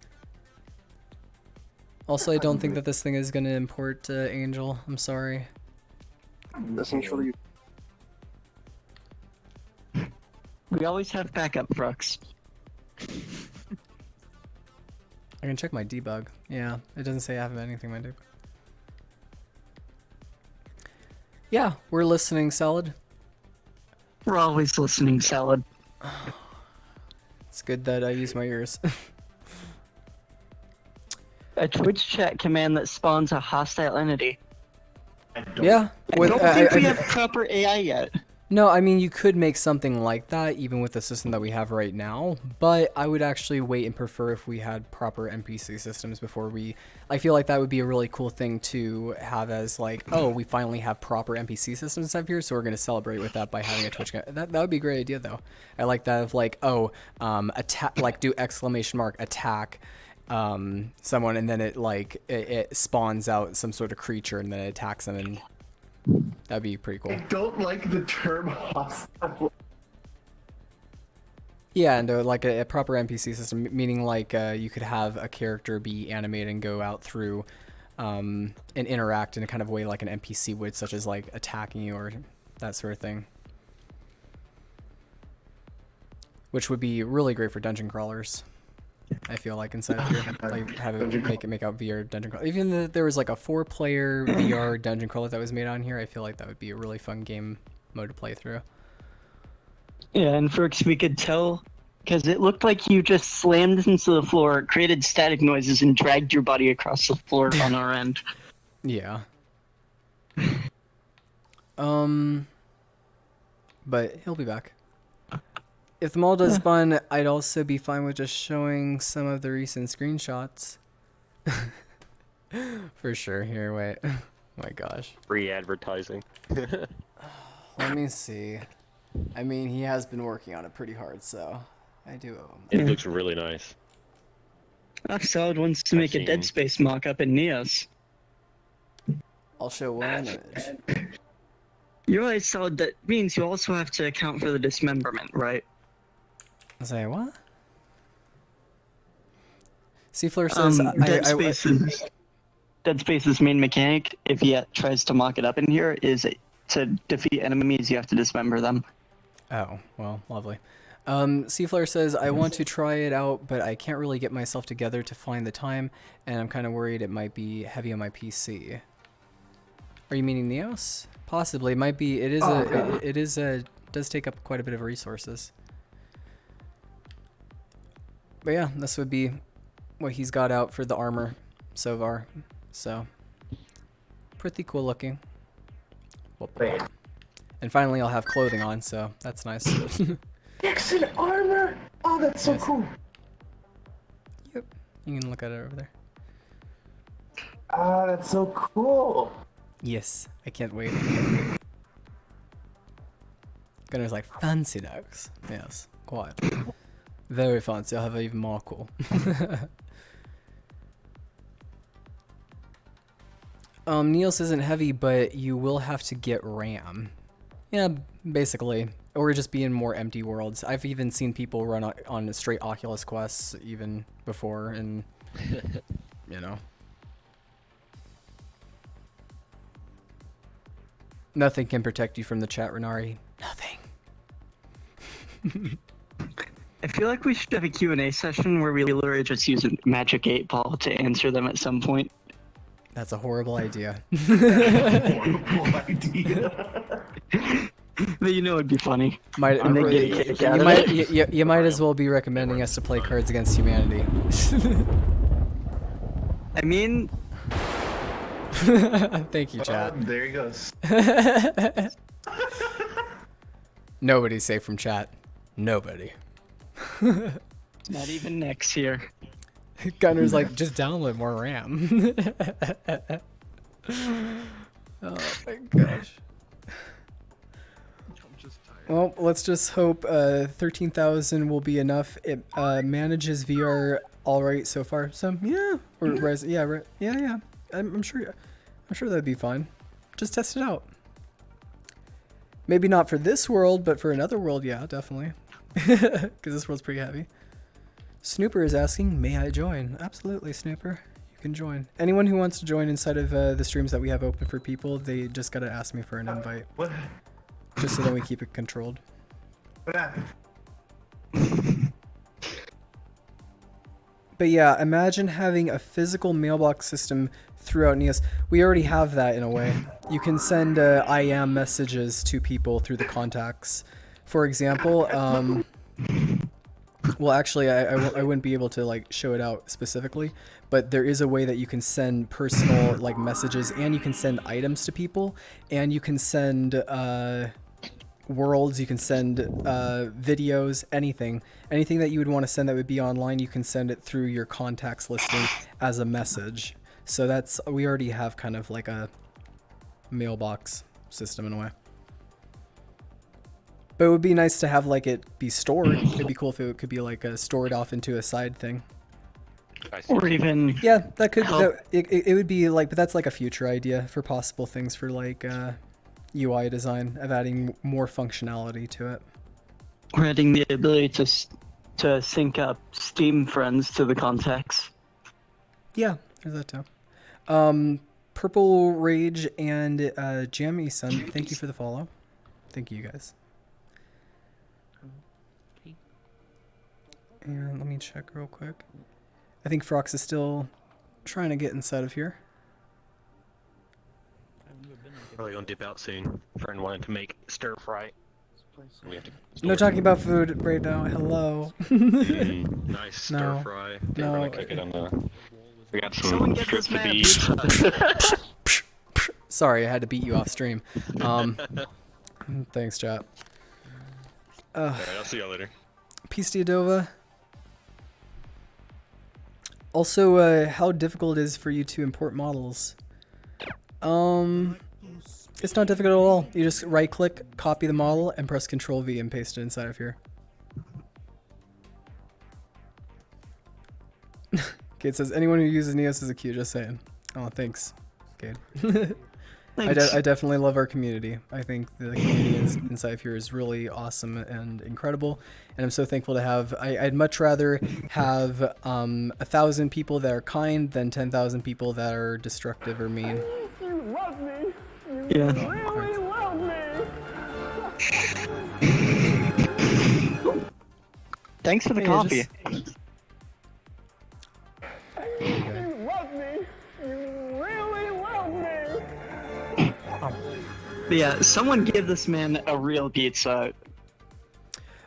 S1: Also, I don't think that this thing is going to import Angel. I'm sorry.
S9: Essentially,
S3: We always have backup, Frux.
S1: I can check my debug. Yeah, it doesn't say I have anything in my debug. Yeah, we're listening, Salad.
S3: We're always listening, Salad.
S1: It's good that I use my ears.
S3: A Twitch chat command that spawns a hostile entity.
S1: Yeah.
S3: I don't think we have proper AI yet.
S1: No, I mean, you could make something like that even with the system that we have right now, but I would actually wait and prefer if we had proper NPC systems before we... I feel like that would be a really cool thing to have as like, oh, we finally have proper NPC systems up here, so we're going to celebrate with that by having a Twitch... That would be a great idea, though. I like that of like, oh, attack, like do exclamation mark, attack someone, and then it like, it spawns out some sort of creature and then it attacks them, and that'd be pretty cool.
S8: I don't like the term hostile.
S1: Yeah, and like a proper NPC system, meaning like you could have a character be animated and go out through and interact in a kind of way like an NPC would, such as like attacking you or that sort of thing. Which would be really great for dungeon crawlers. I feel like inside of here, like have it make out VR dungeon crawler. Even if there was like a 4-player VR dungeon crawler that was made on here, I feel like that would be a really fun game mode to play through.
S3: Yeah, and Frux, we could tell, because it looked like you just slammed into the floor, created static noises, and dragged your body across the floor on our end.
S1: Yeah. But he'll be back. If the mall does fun, I'd also be fine with just showing some of the recent screenshots. For sure. Here, wait. Oh my gosh.
S7: Free advertising.
S1: Let me see. I mean, he has been working on it pretty hard, so I do owe him.
S7: It looks really nice.
S3: Solid wants to make a Dead Space mock-up in Neos.
S1: I'll show one image.
S3: You realize, Solid, that means you also have to account for the dismemberment, right?
S1: Say what? Seafleur says
S3: Dead Space's main mechanic, if he tries to mock it up in here, is to defeat enemies, you have to dismember them.
S1: Oh, well, lovely. Seaflare says, I want to try it out, but I can't really get myself together to find the time, and I'm kind of worried it might be heavy on my PC. Are you meaning Neos? Possibly. It might be. It is does take up quite a bit of resources. But yeah, this would be what he's got out for the armor so far. So, pretty cool looking.
S8: Wait.
S1: And finally I'll have clothing on, so that's nice.
S8: Excellent armor! Oh, that's so cool.
S1: Yep. You can look at it over there.
S8: Ah, that's so cool.
S1: Yes, I can't wait. Gunner's like, fancy dogs. Yes, quite. Very fancy. I'll have even more cool. Niels isn't heavy, but you will have to get RAM. Yeah, basically. Or just be in more empty worlds. I've even seen people run on straight Oculus Quests even before, and you know. Nothing can protect you from the chat, Renari. Nothing.
S3: I feel like we should have a Q&A session where we literally just use a magic 8-ball to answer them at some point.
S1: That's a horrible idea.
S8: Horrible idea.
S3: But you know it'd be funny.
S1: You might as well be recommending us to play Cards Against Humanity.
S3: I mean...
S1: Thank you, chat.
S8: There he goes.
S1: Nobody's safe from chat. Nobody.
S3: Not even Nex here.
S1: Gunner's like, just download more RAM. Oh my gosh. Well, let's just hope 13,000 will be enough. It manages VR all right so far. So yeah, yeah. I'm sure that'd be fine. Just test it out. Maybe not for this world, but for another world, yeah, definitely. Because this world's pretty heavy. Snooper is asking, may I join? Absolutely, Snooper. You can join. Anyone who wants to join inside of the streams that we have open for people, they just gotta ask me for an invite.
S8: What?
S1: Just so that we keep it controlled.
S8: What happened?
S1: But yeah, imagine having a physical mailbox system throughout Neos. We already have that in a way. You can send IM messages to people through the contacts. For example, well, actually, I wouldn't be able to like show it out specifically, but there is a way that you can send personal like messages, and you can send items to people, and you can send worlds, you can send videos, anything that you would want to send that would be online, you can send it through your contacts listing as a message. So we already have kind of like a mailbox system in a way. But it would be nice to have like it be stored. It'd be cool if it could be like stored off into a side thing.
S3: Or even...
S1: Yeah, that could... it would be like... But that's like a future idea for possible things for like UI design, of adding more functionality to it.
S3: Or adding the ability to sync up Steam friends to the contacts.
S1: Yeah, there's that too. Purple Rage and Jammy Sun, thank you for the follow. Thank you guys. And let me check real quick. I think Frox is still trying to get inside of here.
S7: Probably gonna dip out soon. Friend wanted to make stir fry. We have to
S1: No talking about food right now. Hello.
S7: Nice stir
S1: No.
S7: fry.
S1: No.
S7: We're gonna kick it on the... We got some script to beat.
S1: Sorry, I had to beat you off stream. Thanks, chat.
S7: Alright, I'll see y'all later.
S1: Peace Diadova. Also, how difficult it is for you to import models. It's not difficult at all. You just right click, copy the model, and press Ctrl V and paste it inside of here. Okay, it says anyone who uses Neos is a Q, just saying. Oh, thanks, Cade. I definitely love our community. I think the community inside of here is really awesome and incredible, and I'm so thankful to have. I'd much rather have 1,000 people that are kind than 10,000 people that are destructive or mean.
S3: Yeah. Thanks for the
S1: Hey,
S3: coffee.
S1: just-
S3: But yeah, someone give this man a real pizza.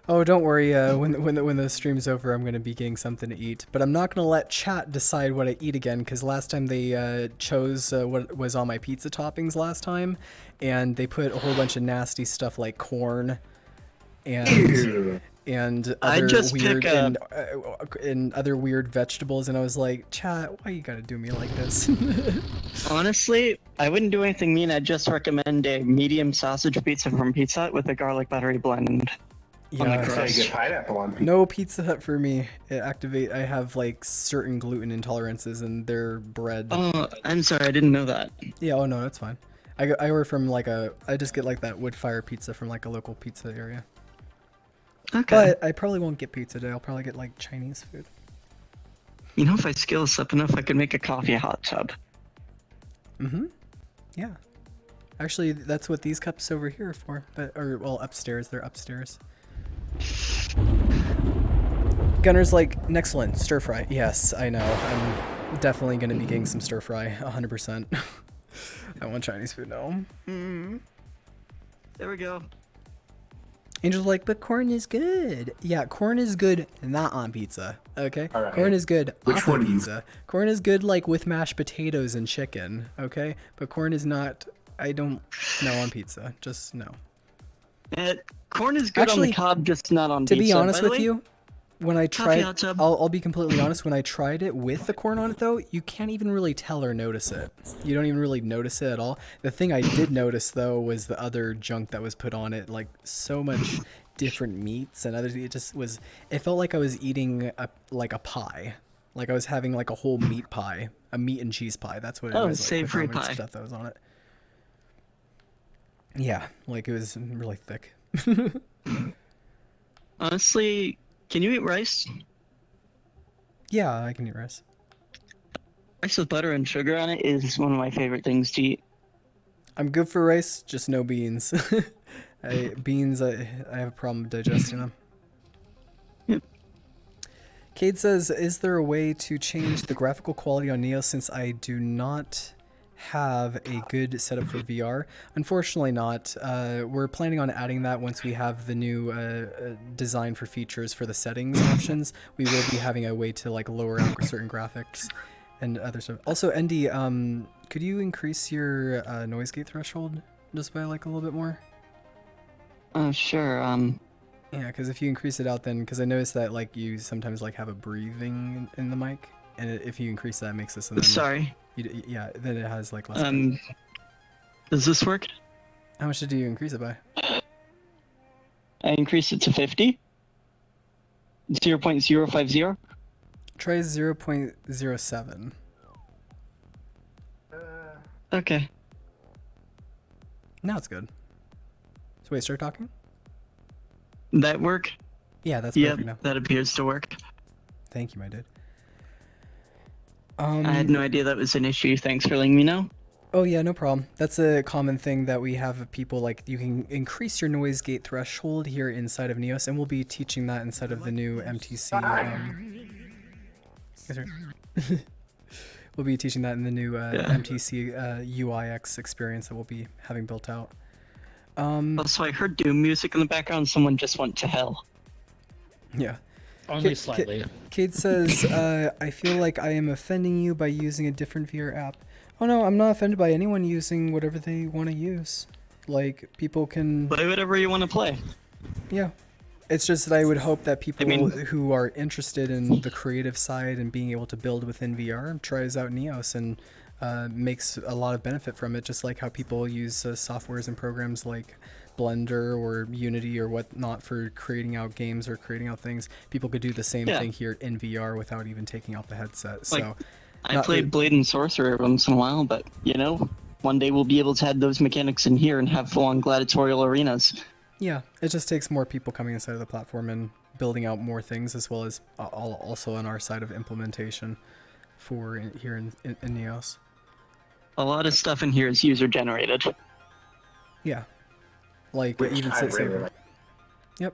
S1: Oh, don't worry. When the stream's over, I'm gonna be getting something to eat. But I'm not gonna let chat decide what I eat again, because last time they chose what was on my pizza toppings last time, and they put a whole bunch of nasty stuff like corn, and
S3: I
S1: other
S3: just
S1: weird
S3: pick
S1: and other weird vegetables, and I was like, chat, why you gotta do me like this?
S3: Honestly, I wouldn't do anything mean. I'd just recommend a medium sausage pizza from Pizza Hut with a garlic buttery blend. On the
S1: Yeah,
S8: So you
S3: crust.
S8: get pineapple on pizza.
S1: no Pizza Hut for me. I have like certain gluten intolerances in their bread.
S3: Oh, I'm sorry, I didn't know that.
S1: Yeah, oh no, that's fine. I order from like I just get like that wood fire pizza from like a local pizza area.
S3: Okay.
S1: But I probably won't get pizza today. I'll probably get like Chinese food.
S3: You know, if I skill this up enough, I could make a coffee hot tub.
S1: Mm-hmm. Yeah. Actually, that's what these cups over here are for. Well, upstairs. They're upstairs. Gunner's like, excellent, stir fry. Yes, I know. I'm definitely going to be getting some stir fry, 100%. I want Chinese food now.
S3: There we go.
S1: Angel's like, but corn is good. Yeah, corn is good, not on pizza. Okay?
S8: All right.
S1: Corn is good
S8: Which
S1: off
S8: one
S1: of
S8: do you-
S1: pizza. Corn is good like with mashed potatoes and chicken. Okay? But corn is not, I don't know on pizza. Just no.
S3: Corn is good on
S1: Actually,
S3: the cob, just not on
S1: To
S3: pizza.
S1: be honest
S3: By the
S1: with
S3: way,
S1: you, when I
S3: coffee
S1: tried,
S3: hot tub.
S1: I'll be completely honest. When I tried it with the corn on it, though, you can't even really tell or notice it. You don't even really notice it at all. The thing I did notice though was the other junk that was put on it, like so much different meats and others. It just was. It felt like I was eating like a pie, like I was having like a whole meat pie, a meat and cheese pie. That's what it
S3: Oh,
S1: was. Like,
S3: savory
S1: with how much
S3: pie.
S1: stuff that was on it. Yeah, like it was really thick.
S3: Honestly, can you eat rice?
S1: Yeah, I can eat rice.
S3: Rice with butter and sugar on it is one of my favorite things to eat.
S1: I'm good for rice, just no beans. Beans, I have a problem digesting them.
S3: Yep.
S1: Cade says, is there a way to change the graphical quality on Neo since I do not have a good setup for VR? Unfortunately not. We're planning on adding that once we have the new design for features for the settings options. We will be having a way to like lower out certain graphics and other stuff. Also, Andy, could you increase your noise gate threshold just by like a little bit more?
S3: Sure.
S1: Yeah, because if you increase it out, then because I noticed that like you sometimes like have a breathing in the mic, and if you increase that, it makes this. And then,
S3: Sorry.
S1: Yeah, then it has like less.
S3: Does this work?
S1: How much did you increase it by?
S3: I increased it to 50. 0.050.
S1: Try 0.07.
S3: Okay.
S1: Now it's good. So wait, start talking?
S3: That work?
S1: Yeah, that's
S3: Yep,
S1: perfect now.
S3: that appears to work.
S1: Thank you, my dude.
S3: I had no idea that was an issue. Thanks for letting me know.
S1: Oh yeah, no problem. That's a common thing that we have of people, like you can increase your noise gate threshold here inside of Neos, and we'll be teaching that inside of the new MTC. Yes, sir. We'll be teaching that in the new MTC UIX experience that we'll be having built out.
S3: Also, I heard Doom music in the background. Someone just went to hell.
S1: Yeah.
S5: Only slightly.
S1: Cade says, I feel like I am offending you by using a different VR app. Oh no, I'm not offended by anyone using whatever they want to use. Like, people can...
S3: Play whatever you want to play.
S1: Yeah. It's just that I would hope that people who are interested in the creative side and being able to build within VR tries out Neos and makes a lot of benefit from it, just like how people use softwares and programs like Blender or Unity or whatnot for creating out games or creating out things. People could do the same thing here in VR without even taking out the headset. So
S3: I played Blade and Sorcerer once in a while, but you know, one day we'll be able to add those mechanics in here and have full-on gladiatorial arenas.
S1: Yeah, it just takes more people coming inside of the platform and building out more things, as well as also on our side of implementation for here in Neos.
S3: A lot of stuff in here is user-generated.
S1: Yeah. Like,
S8: Which
S1: even
S8: I
S1: since
S8: really like.
S1: Yep.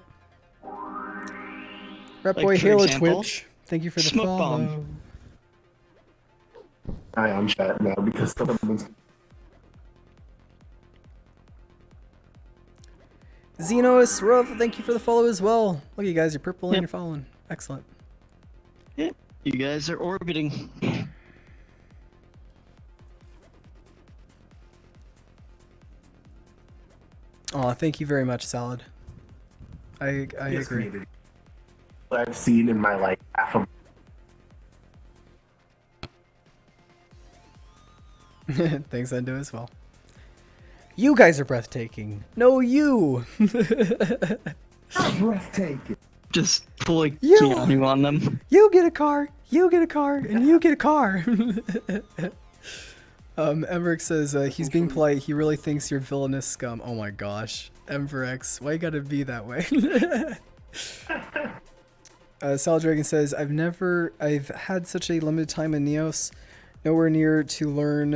S1: Rep
S3: Like,
S1: Boy
S3: for
S1: Halo
S3: example,
S1: Twitch, thank you for the
S3: Smoke
S1: follow.
S3: Bomb.
S8: I am chat now because someone's.
S1: Xenos, Ruff, thank you for the follow as well. Look at you guys, you're purple and
S3: Yep.
S1: you're following. Excellent.
S3: Yeah, you guys are orbiting.
S1: Aw, thank you very much, Salad. I
S8: Yes,
S1: agree.
S8: maybe. What I've seen in my like half a
S1: Thanks, Endo, as well. You guys are breathtaking. No, you.
S8: breathtaking.
S3: Just fully
S1: You-
S3: Keanu on them.
S1: You get a car. You get a car, and you get a car. Emmerich says he's being polite. He really thinks you're villainous scum. Oh my gosh, Emmerich, why you gotta be that way? Sal Dragon says I've had such a limited time in Neos, nowhere near to learn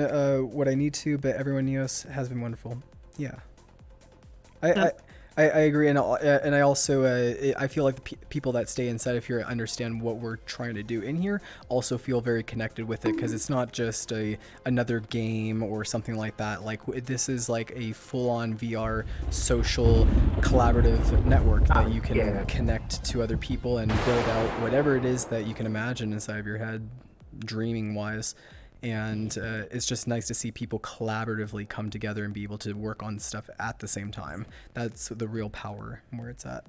S1: what I need to, but everyone in Neos has been wonderful. Yeah, I agree, and I also I feel like the people that stay inside of here understand what we're trying to do in here. Also feel very connected with it because it's not just another game or something like that. Like this is like a full-on VR social collaborative network that you can connect to other people and build out whatever it is that you can imagine inside of your head, dreaming-wise. And it's just nice to see people collaboratively come together and be able to work on stuff at the same time. That's the real power where it's at.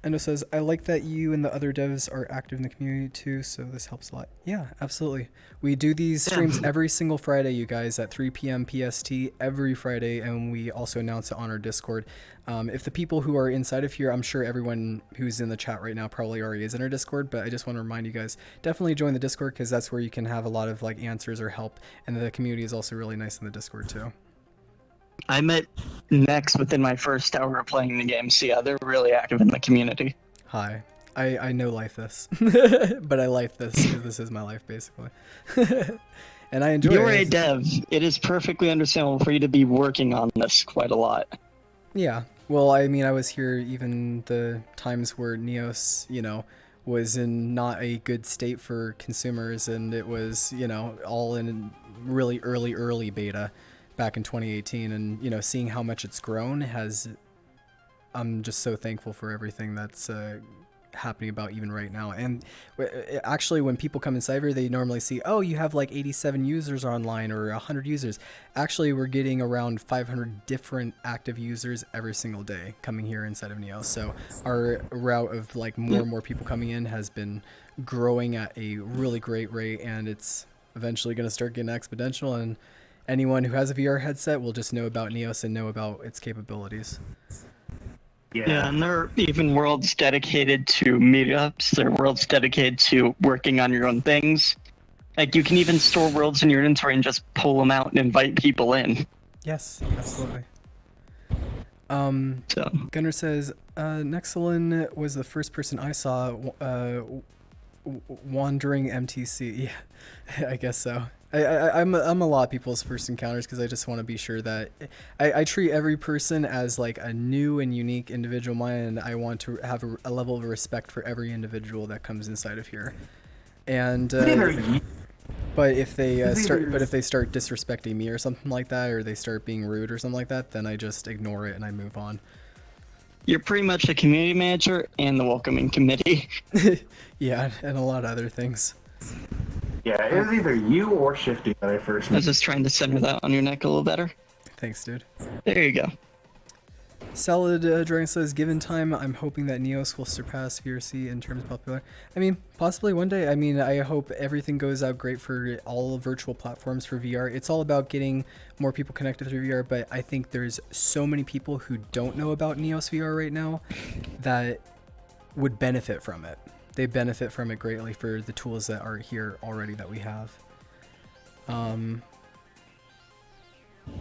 S1: Endo says, I like that you and the other devs are active in the community too, so this helps a lot. Yeah, absolutely. We do these streams every single Friday, you guys, at 3 p.m. PST every Friday, and we also announce it on our Discord. If the people who are inside of here, I'm sure everyone who's in the chat right now probably already is in our Discord, but I just want to remind you guys, definitely join the Discord because that's where you can have a lot of like answers or help, and the community is also really nice in the Discord too.
S3: I met Nex within my first hour of playing the game, so yeah, they're really active in the community.
S1: Hi. I know life this, but I life this because this is my life basically. And I enjoy it.
S3: You're a dev. It is perfectly understandable for you to be working on this quite a lot.
S1: Yeah. Well, I mean, I was here even the times where Neos, you know, was in not a good state for consumers, and it was, you know, all in really early beta back in 2018, and, you know, seeing how much it's grown I'm just so thankful for everything that's happening about even right now. And actually, when people come inside here, they normally see, oh, you have like 87 users online or 100 users. Actually, we're getting around 500 different active users every single day coming here inside of Neos. So our route of like more and more people coming in has been growing at a really great rate, and it's eventually going to start getting exponential, and anyone who has a VR headset will just know about Neos and know about its capabilities.
S3: Yeah, and there are even worlds dedicated to meetups. There are worlds dedicated to working on your own things. Like, you can even store worlds in your inventory and just pull them out and invite people in.
S1: Yes, absolutely. Gunnar says, Nexalin was the first person I saw wandering MTC. Yeah, I guess so. I'm a lot of people's first encounters because I just want to be sure that I treat every person as like a new and unique individual mind, and I want to have a level of respect for every individual that comes inside of here. And but if they start disrespecting me or something like that, or they start being rude or something like that, then I just ignore it and I move on.
S3: You're pretty much a community manager and the welcoming committee.
S1: Yeah, and a lot of other things.
S8: Yeah, it was either you or Shifty that I first met.
S3: I was just trying to center that on your neck a little better.
S1: Thanks, dude.
S3: There you go.
S1: Salad Dragon says, given time, I'm hoping that Neos will surpass VRC in terms of popularity. I mean, possibly one day. I mean, I hope everything goes out great for all virtual platforms for VR. It's all about getting more people connected through VR, but I think there's so many people who don't know about Neos VR right now that would benefit from it. They benefit from it greatly for the tools that are here already that we have.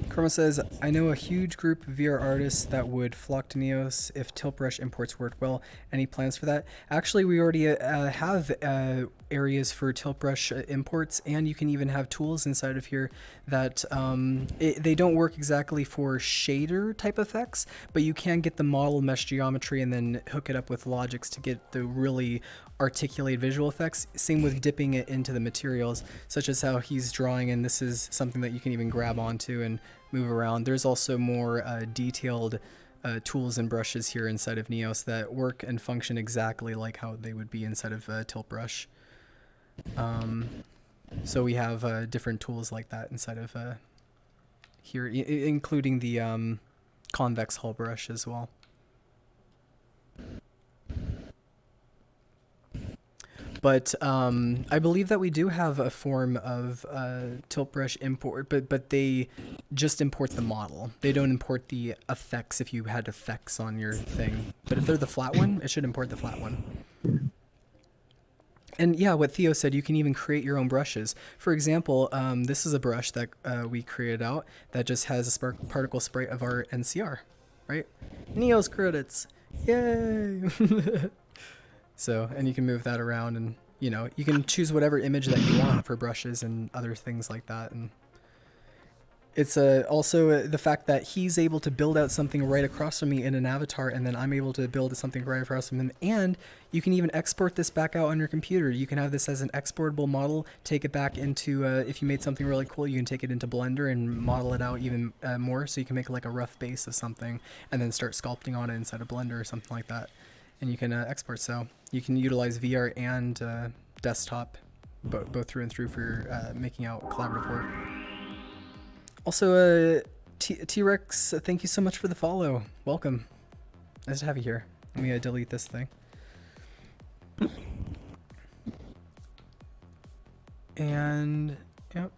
S1: Chroma says, I know a huge group of VR artists that would flock to Neos if tilt brush imports worked well. Any plans for that? Actually, we already have areas for tilt brush imports, and you can even have tools inside of here that they don't work exactly for shader type effects, but you can get the model mesh geometry and then hook it up with logics to get the really articulate visual effects. Same with dipping it into the materials, such as how he's drawing, and this is something that you can even grab onto and move around. There's also more detailed tools and brushes here inside of Neos that work and function exactly like how they would be inside of Tilt Brush. So we have different tools like that inside of here, including the convex hull brush as well. But I believe that we do have a form of tilt brush import, but they just import the model. They don't import the effects if you had effects on your thing. But if they're the flat one, it should import the flat one. And yeah, what Theo said, you can even create your own brushes. For example, this is a brush that we created out that just has a particle sprite of our NCR, right? Neos credits, yay! So, and you can move that around, and you know, you can choose whatever image that you want for brushes and other things like that. And it's also the fact that he's able to build out something right across from me in an avatar, and then I'm able to build something right across from him. And you can even export this back out on your computer. You can have this as an exportable model, take it back into, if you made something really cool, you can take it into Blender and model it out even more. So you can make like a rough base of something and then start sculpting on it inside of Blender or something like that. And you can export, so you can utilize VR and desktop, both through and through for making out collaborative work. Also, T-Rex, thank you so much for the follow. Welcome. Nice to have you here. Let me delete this thing. And, yep.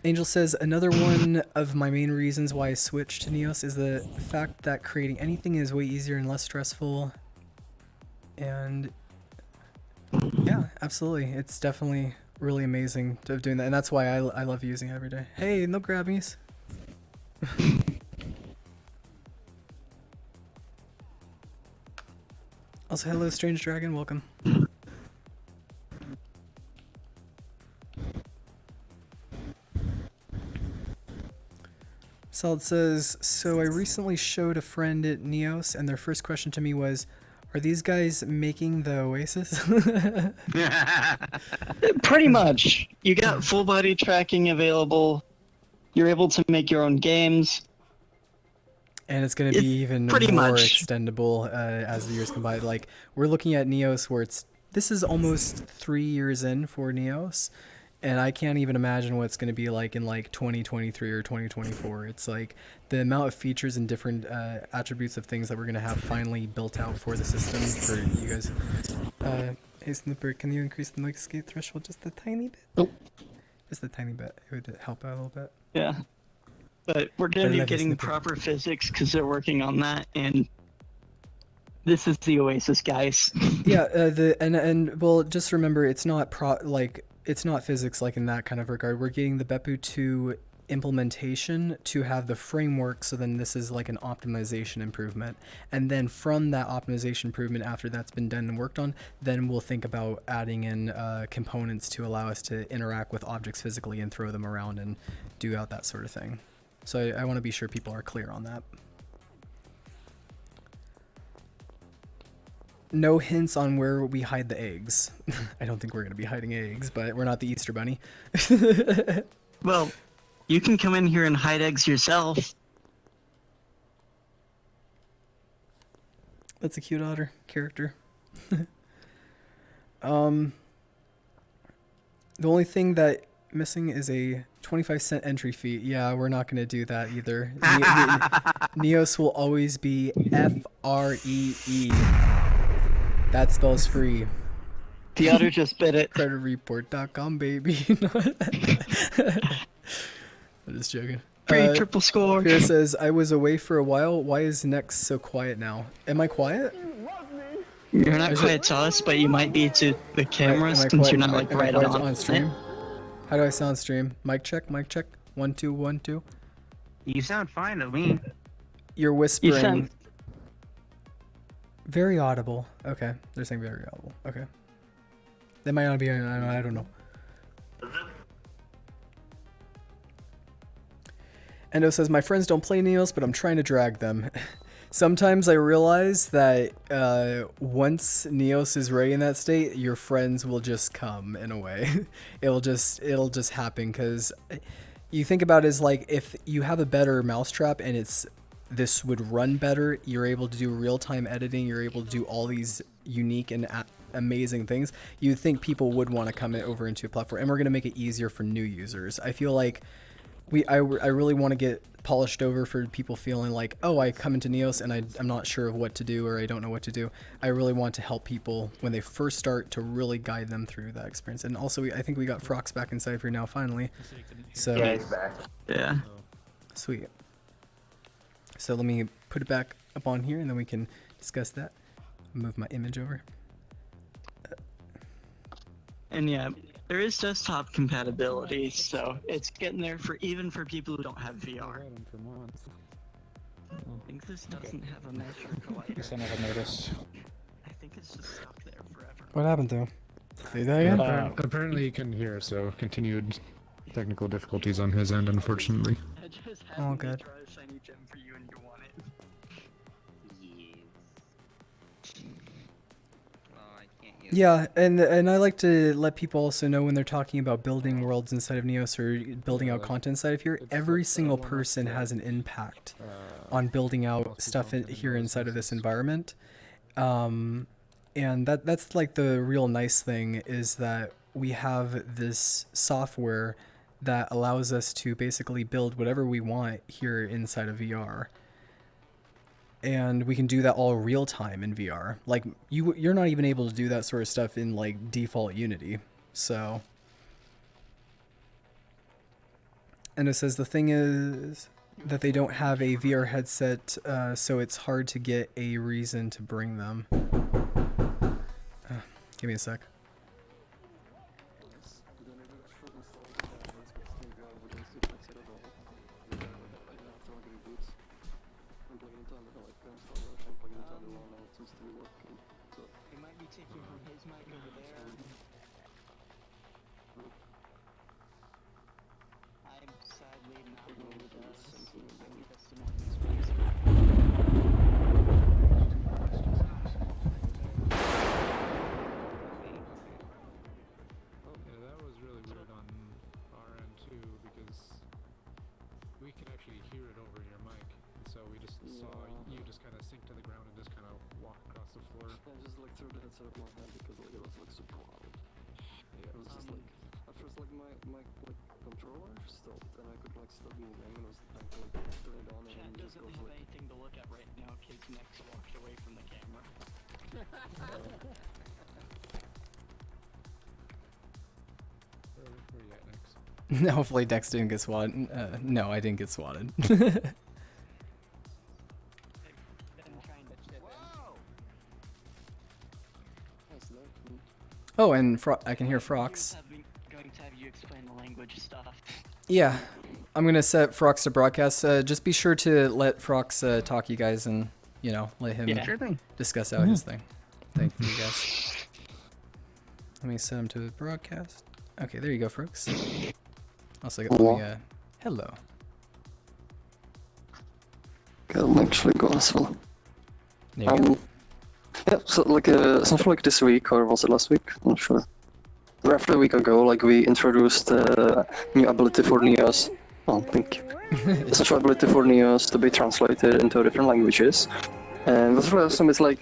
S1: Angel says, another one of my main reasons why I switched to Neos is the fact that creating anything is way easier and less stressful. And yeah, absolutely. It's definitely really amazing to doing that. And that's why I love using it every day. Hey, no grabbies. Also, hello, Strange Dragon. Welcome. Solid says, so I recently showed a friend at Neos, and their first question to me was, are these guys making the Oasis?
S3: Pretty much. You got full body tracking available. You're able to make your own games.
S1: And it's going to be even more extendable as the years come by. Like, we're looking at Neos where this is almost 3 years in for Neos. And I can't even imagine what it's going to be like in like 2023 or 2024. It's like the amount of features and different attributes of things that we're going to have finally built out for the system for you guys. Hey Snipper, can you increase the noise escape threshold just a tiny bit?
S3: Nope.
S1: Just a tiny bit. It would help out a little bit.
S3: Yeah. But we're going to be getting proper physics because they're working on that, and this is the Oasis, guys.
S1: Yeah, and well, just remember, it's not it's not physics like in that kind of regard. We're getting the Beppu 2 implementation to have the framework, so then this is like an optimization improvement. And then from that optimization improvement, after that's been done and worked on, then we'll think about adding in components to allow us to interact with objects physically and throw them around and do out that sort of thing. So I want to be sure people are clear on that. No hints on where we hide the eggs. I don't think we're going to be hiding eggs, but we're not the Easter Bunny.
S3: Well, you can come in here and hide eggs yourself.
S1: That's a cute otter character. The only thing that missing is a 25-cent entry fee. Yeah, we're not going to do that either. Neos will always be F-R-E-E. That spells free.
S3: The otter just bit it.
S1: Creditreport.com, baby. I'm just joking.
S3: Free triple score.
S1: Pierre says, I was away for a while. Why is Next so quiet now? Am I quiet?
S3: You're not quite to us, but you might be to the camera since you're not like right on
S1: stream. How do I sound stream? Mic check, mic check. 1 2 1 2.
S13: You sound fine to me.
S1: You're whispering.
S3: You sound
S1: very audible. Okay, they're saying very audible. Okay. They might not be. I don't know. Endo says, my friends don't play Neos, but I'm trying to drag them. Sometimes I realize that once Neos is ready in that state, your friends will just come in a way. it'll just happen, because you think about it as like, if you have a better mousetrap and this would run better, you're able to do real-time editing, you're able to do all these unique and amazing things, you'd think people would want to come over into a platform, and we're going to make it easier for new users. I feel like I really want to get polished over for people feeling like, oh, I come into Neos and I'm not sure of what to do, or I don't know what to do. I really want to help people when they first start, to really guide them through that experience. And also, I think we got Frox back inside here now, finally. So
S8: Yeah, he's back.
S3: yeah.
S1: Sweet. So let me put it back up on here, and then we can discuss that. Move my image over.
S3: And yeah, there is desktop compatibility, so it's getting there for even for people who don't have VR. I think this doesn't have a measure collider.
S10: I never noticed.
S3: I think it's just stuck there forever.
S1: What happened to him? Say that again?
S10: Apparently he couldn't hear, so continued technical difficulties on his end, unfortunately.
S3: I just had
S1: Oh,
S3: me
S1: good.
S3: draw a shiny gem for you and you want it.
S1: Yeah, and I like to let people also know when they're talking about building worlds inside of Neos or building out content inside of here, every single person has an impact on building out stuff here inside of this environment. And that's like the real nice thing, is that we have this software that allows us to basically build whatever we want here inside of VR. And we can do that all real time in VR. Like you're not even able to do that sort of stuff in like default Unity. So, and it says the thing is that they don't have a VR headset, so it's hard to get a reason to bring them. Give me a sec.
S3: It might be taking from his mic over there. I'm sadly not one of those. I need us to know this
S10: Yeah, that was really weird on our end too, because we can actually hear it over your mic. So we just saw you just kind of sink to the ground and just kind of walk across the floor.
S9: I just like threw the headset up my head because like it was like super loud.
S10: Yeah.
S9: It was just like at first like my like controller stopped and I could like stop moving and I was trying to like turn it on and
S3: Chat
S9: it just
S3: doesn't
S9: goes
S3: have
S9: like
S3: anything to look at right now. Kids next walked away from the camera.
S10: Where you at next?
S1: Hopefully Dex didn't get swatted. No, I didn't get swatted. Oh, and I can hear Frox.
S3: Going to have you explain the language stuff.
S1: Yeah, I'm gonna set Frox to broadcast. Just be sure to let Frox talk, you guys, and let him discuss out his thing. Thank you, guys. Let me set him to broadcast. Okay, there you go, Frox. Also, let me hello.
S9: Okay, I'm actually go as well.
S1: There you go.
S9: Yeah, so like something like this week, or was it last week? I'm not sure. Roughly a week ago, like we introduced a new ability for Neos. Oh, thank you. Essential ability for Neos to be translated into different languages. And what's really awesome is like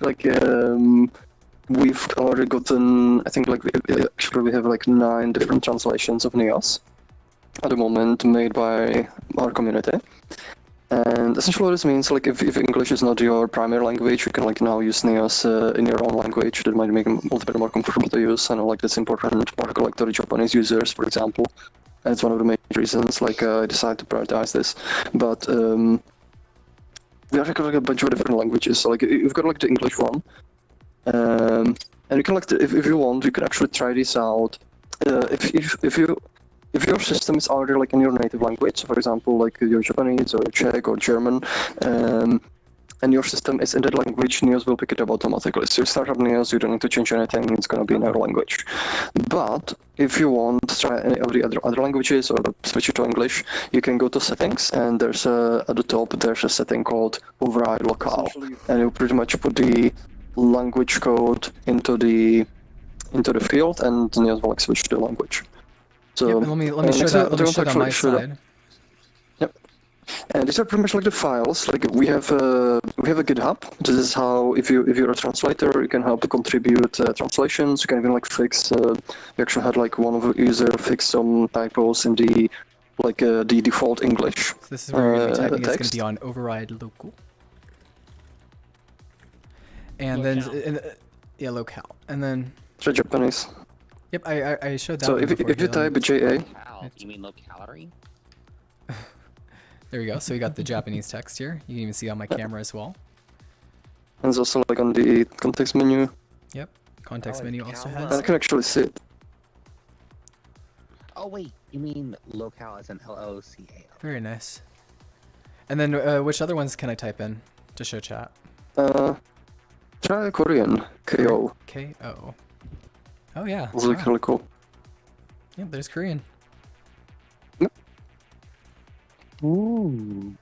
S9: we've already gotten, I think actually we have like 9 different translations of Neos at the moment made by our community. And essentially what this means, like if English is not your primary language, you can like now use Neos in your own language. That might make it a little bit more comfortable to use. I know like that's important, particularly like to the Japanese users, for example. And it's one of the main reasons like I decided to prioritize this. But we actually got like a bunch of different languages. So like you've got like the English one, And you can like, if you want, you can actually try this out. If your system is already like in your native language, so for example, like your Japanese or Czech or German, and your system is in that language, Neos will pick it up automatically. So you start up Neos, you don't need to change anything, it's going to be in your language. But if you want to try any of the other languages or switch it to English, you can go to settings, and there's at the top there's a setting called override locale, and you pretty much put the language code into the field, and Neos will like switch to the language. So
S1: yep, and let me show that on my side.
S9: Yep. And these are pretty much like the files. Like we have a GitHub. This is how if you're a translator, you can help to contribute translations. You can even like fix. We actually had like one of the user fix some typos in the the default English.
S1: So this is where you're going to be typing. It's going to be on override local. And
S3: locale.
S1: Then yeah, locale, and then.
S9: Try Japanese.
S1: Yep, I showed that.
S9: So if you type JA.
S14: You mean low calorie?
S1: There we go. So we got the Japanese text here. You can even see on my camera as well.
S9: And it's also like on the context menu.
S1: Yep, context menu also has.
S9: I can actually see it.
S14: Oh wait, you mean locale as an LOCAL?
S1: Very nice. And then which other ones can I type in to show chat?
S9: Try Korean. KO.
S1: KO. Oh yeah.
S9: It's like really cool.
S1: Yep, there's Korean.
S9: Yep.
S3: Ooh.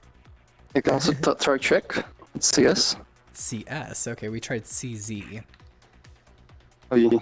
S9: You can also try Czech. It's CS.
S1: CS. Okay, we tried CZ.
S9: Oh yeah.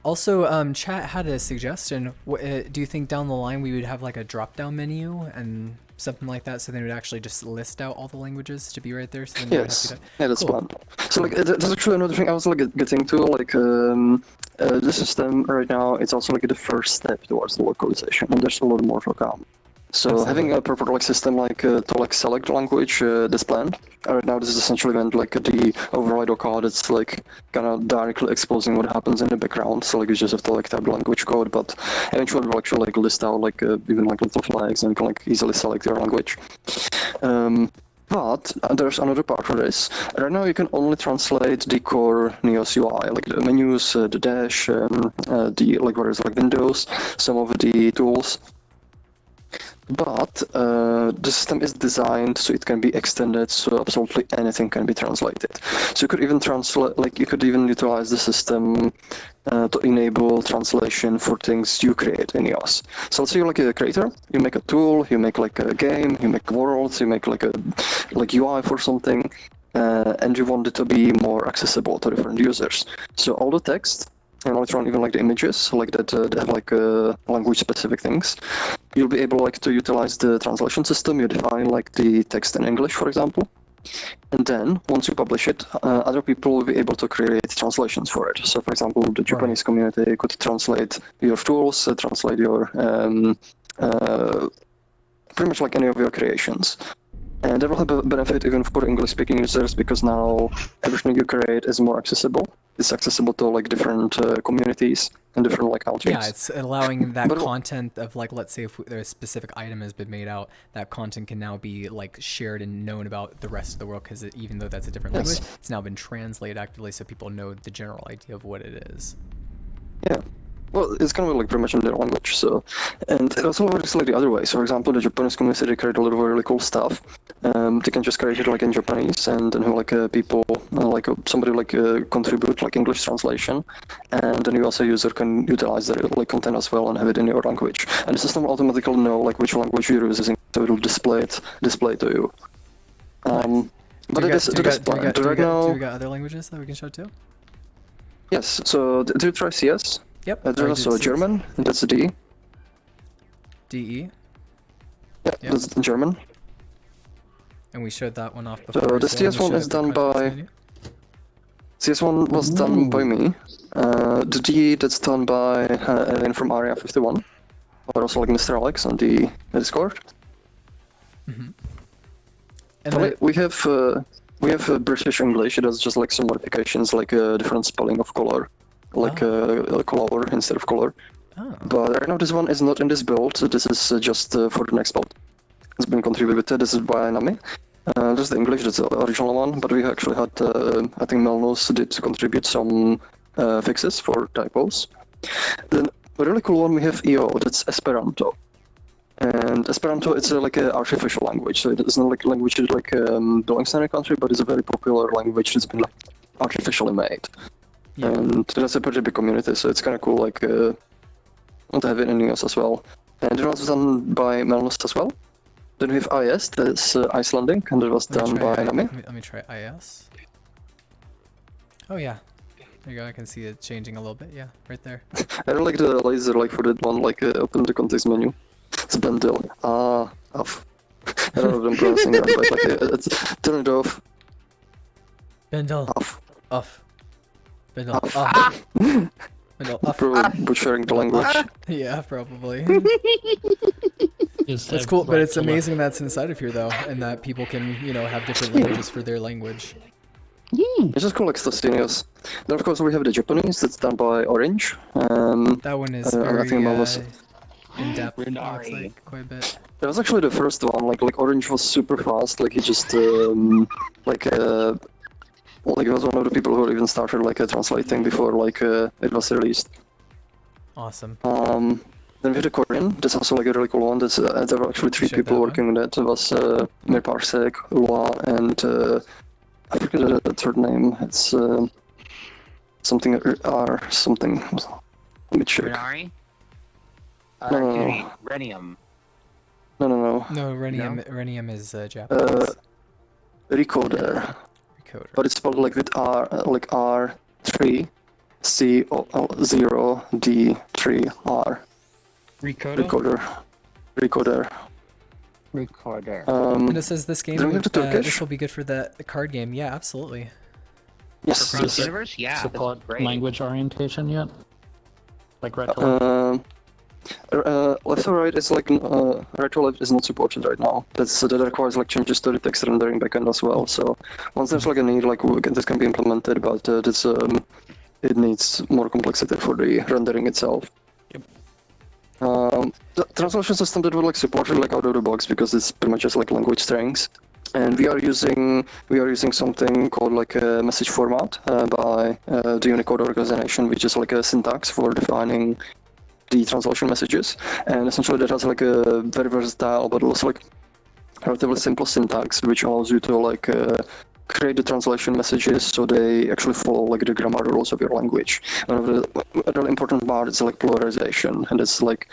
S1: Also, chat had a suggestion. Do you think down the line we would have like a drop-down menu and something like that, so then it would actually just list out all the languages to be right there? So then
S9: Yes. Yeah, that's
S1: cool.
S9: one. So like, there's actually another thing I was like getting to. Like, the system right now, it's also like the first step towards the localization, and there's a lot more to come. So
S1: Absolutely.
S9: having a proper like system like to like select language that's planned. Right now, this is essentially meant like the override code. It's like kind of directly exposing what happens in the background. So like you just have to like type language code, but eventually we'll actually like list out like even like little flags, and you can like easily select your language. But there's another part for this. Right now you can only translate the core Neos UI, like the menus, the dash, the like where there's like windows, some of the tools. But the system is designed so it can be extended, so absolutely anything can be translated. So you could even translate, like you could even utilize the system to enable translation for things you create in EOS. So let's say you're like a creator, you make a tool, you make like a game, you make worlds, you make like a UI for something, and you want it to be more accessible to different users. So all the text, and later on even like the images, like that they have like language-specific things. You'll be able like to utilize the translation system. You define like the text in English, for example, and then once you publish it, other people will be able to create translations for it. So, for example, the Japanese community could translate your tools, translate your pretty much like any of your creations. And that will have a benefit even for English-speaking users, because now everything you create is more accessible. It's accessible to like different communities and different like countries.
S1: Yeah, it's allowing that content of like, let's say if a specific item has been made out, that content can now be like shared and known about the rest of the world, because even though that's a different language, it's now been translated actively so people know the general idea of what it is.
S9: Yeah. Well, it's kind of like pretty much in their language, so, and it also works like the other way. So, for example, the Japanese community, they create a lot of really cool stuff. They can just create it like in Japanese, and then have like people, like somebody like contribute like English translation, and then you also user can utilize the like content as well and have it in your language. And the system will automatically know like which language you're using, so it will display to you. But it is to this point.
S1: Do
S9: Right now,
S1: we got other languages that we can show too?
S9: yes. So, do you try CS?
S1: Yep.
S9: There's also German, and that's D.
S1: DE.
S9: Yeah,
S1: Yep.
S9: that's German.
S1: And we showed that one off before.
S9: So the CS one is done by. CS one was done by me. The D that's done by Alien from Area 51, or also like Mr. Alex on the Discord.
S1: Mm-hmm.
S9: And we have British English. It has just like some modifications, like a different spelling of color, like color instead of color.
S1: Oh.
S9: But right now this one is not in this build. So this is just for the next build. It's been contributed. This is by Nami. There's the English, that's the original one, but we actually had, I think Melnos did contribute some fixes for typos. Then a really cool one we have EO, that's Esperanto. And Esperanto, it's like an artificial language, so it's not like a language that like belongs to any country, but it's a very popular language that's been like artificially made. Yeah. And that's a pretty big community, so it's kind of cool, like, to have it in Neos as well. And it was done by Melnos as well. Then we have IS, that's Icelandic, and it was done by Nami.
S1: Let me try IS. Oh yeah. There you go, I can see it changing a little bit, yeah, right there.
S9: I don't like the laser, like for that one, like open the context menu. It's Bendel. Off. I don't know if I'm pronouncing that, but like, it's turn it off.
S1: Bendel.
S9: Off.
S1: Off. Bendel. Off. Bendel. Off.
S9: Probably butchering the language.
S1: Yeah, probably. That's cool, but it's amazing that's inside of here though, and that people can, you know, have different languages for their language.
S9: It's just cool, like Stasinos. Then of course we have the Japanese, that's done by Orange.
S1: That one is very in-depth, looks
S3: Renari.
S1: like, quite a bit.
S9: That was actually the first one, like Orange was super fast, like he just, like he was one of the people who even started like translating before like it was released.
S1: Awesome.
S9: Then we had the Korean, that's also like a really cool one, that's, there were actually three people working on that. It was Mirparsek, Ua, and I forget the third name, it's something R something. Let me check.
S14: Renari?
S9: No.
S14: Renium.
S9: No.
S1: No, Renium is Japanese.
S9: Recorder.
S1: Recorder.
S9: But it's spelled like with R, like R3, C, 0, D, 3, R. Recorder.
S1: And it says this game,
S9: Turkish?
S1: this will be good for the card game. Yeah, absolutely.
S9: Yes.
S14: Cross Universe? Yeah,
S15: support
S14: that's great.
S15: language orientation yet? Like Red Color?
S9: Left or right is like right or left is not supported right now. That requires like changes to the text rendering backend as well. So once there's like a need, like this can be implemented, but it needs more complexity for the rendering itself. The translation system that will like support it like out of the box because it's pretty much just like language strings, and we are using something called like a message format by the Unicode organization, which is like a syntax for defining the translation messages, and essentially that has like a very versatile but also like relatively simple syntax which allows you to like create the translation messages so they actually follow like the grammar rules of your language. One of the really important part is like polarization, and it's like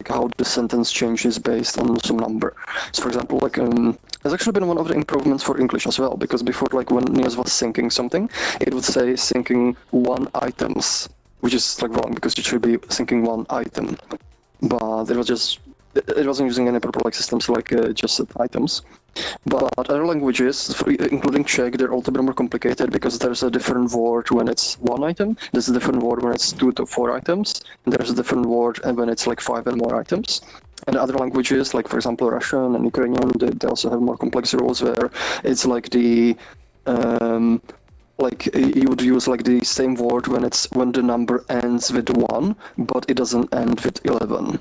S9: how the sentence changes based on some number. So for example, like there's actually been one of the improvements for English as well, because before, like when Neos was syncing something, it would say syncing 1 items, which is like wrong because it should be syncing 1 item, but it wasn't using any proper like systems like just set items. But other languages, including Czech, they're all a bit more complicated because there's a different word when it's 1 item, there's a different word when it's 2 to 4 items, and there's a different word when it's like 5 and more items. And other languages, like for example Russian and Ukrainian, they also have more complex rules where it's like the like you would use like the same word when the number ends with 1, but it doesn't end with 11.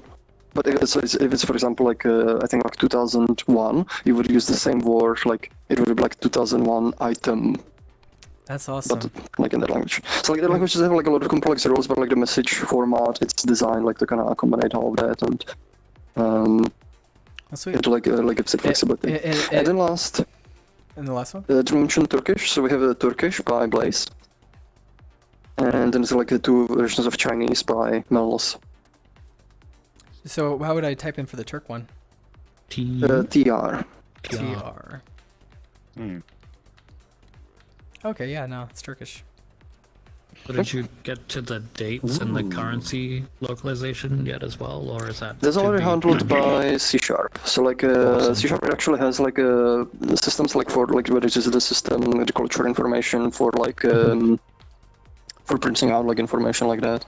S9: But if it's for example like I think like 2001, you would use the same word, like it would be like 2001 item.
S1: That's awesome.
S9: But like in that language, so like the languages have like a lot of complex rules, but like the message format, it's designed like to kind of accommodate all of that, and it like gives it flexibility. And then last.
S1: And the last one?
S9: To mention Turkish, so we have a Turkish by Blaze, and then there's like the 2 versions of Chinese by Melnos.
S1: So how would I type in for the Turk one?
S9: TR.
S1: TR. Okay, yeah, no, it's Turkish.
S15: But did you get to the dates and the currency localization yet as well, or is that?
S9: That's already handled by C#. So like C# actually has like systems like for like where it is the system, the culture information for like for printing out like information like that.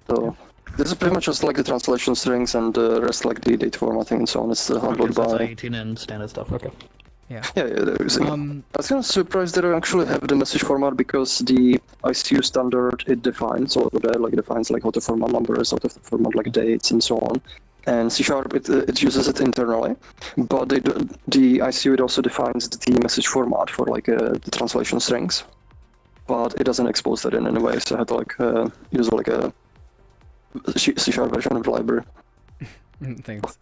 S9: So this is pretty much just like the translation strings and the rest like the data formatting and so on. It's handled by
S15: 18 and standard stuff. Okay.
S1: Yeah.
S9: Yeah, there is. I was kind of surprised that I actually have the message format because the ICU standard it defines all of that, like defines like how to format numbers, how to format like dates and so on. and C# it uses it internally, but the ICU it also defines the message format for like the translation strings, but it doesn't expose that in any way. So I had to like use like a C# version of the library.
S1: Thanks.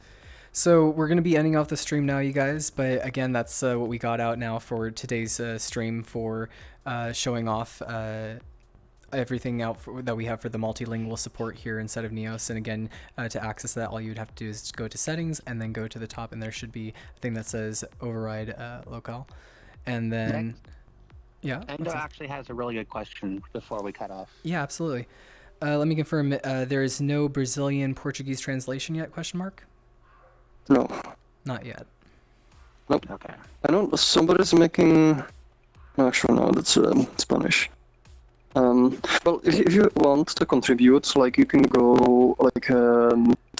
S1: So we're going to be ending off the stream now, you guys. But again, that's what we got out now for today's stream for showing off everything out that we have for the multilingual support here inside of Neos. And again, to access that, all you'd have to do is go to settings and then go to the top, and there should be a thing that says override locale. And then, yeah.
S14: Endo actually has a really good question before we cut off.
S1: Yeah, absolutely. Let me confirm. There is no Brazilian Portuguese translation yet? Question mark.
S9: No.
S1: Not yet.
S9: Nope.
S14: Okay.
S9: I know somebody's making. Actually, no, that's Spanish. Well, if you want to contribute, like you can go like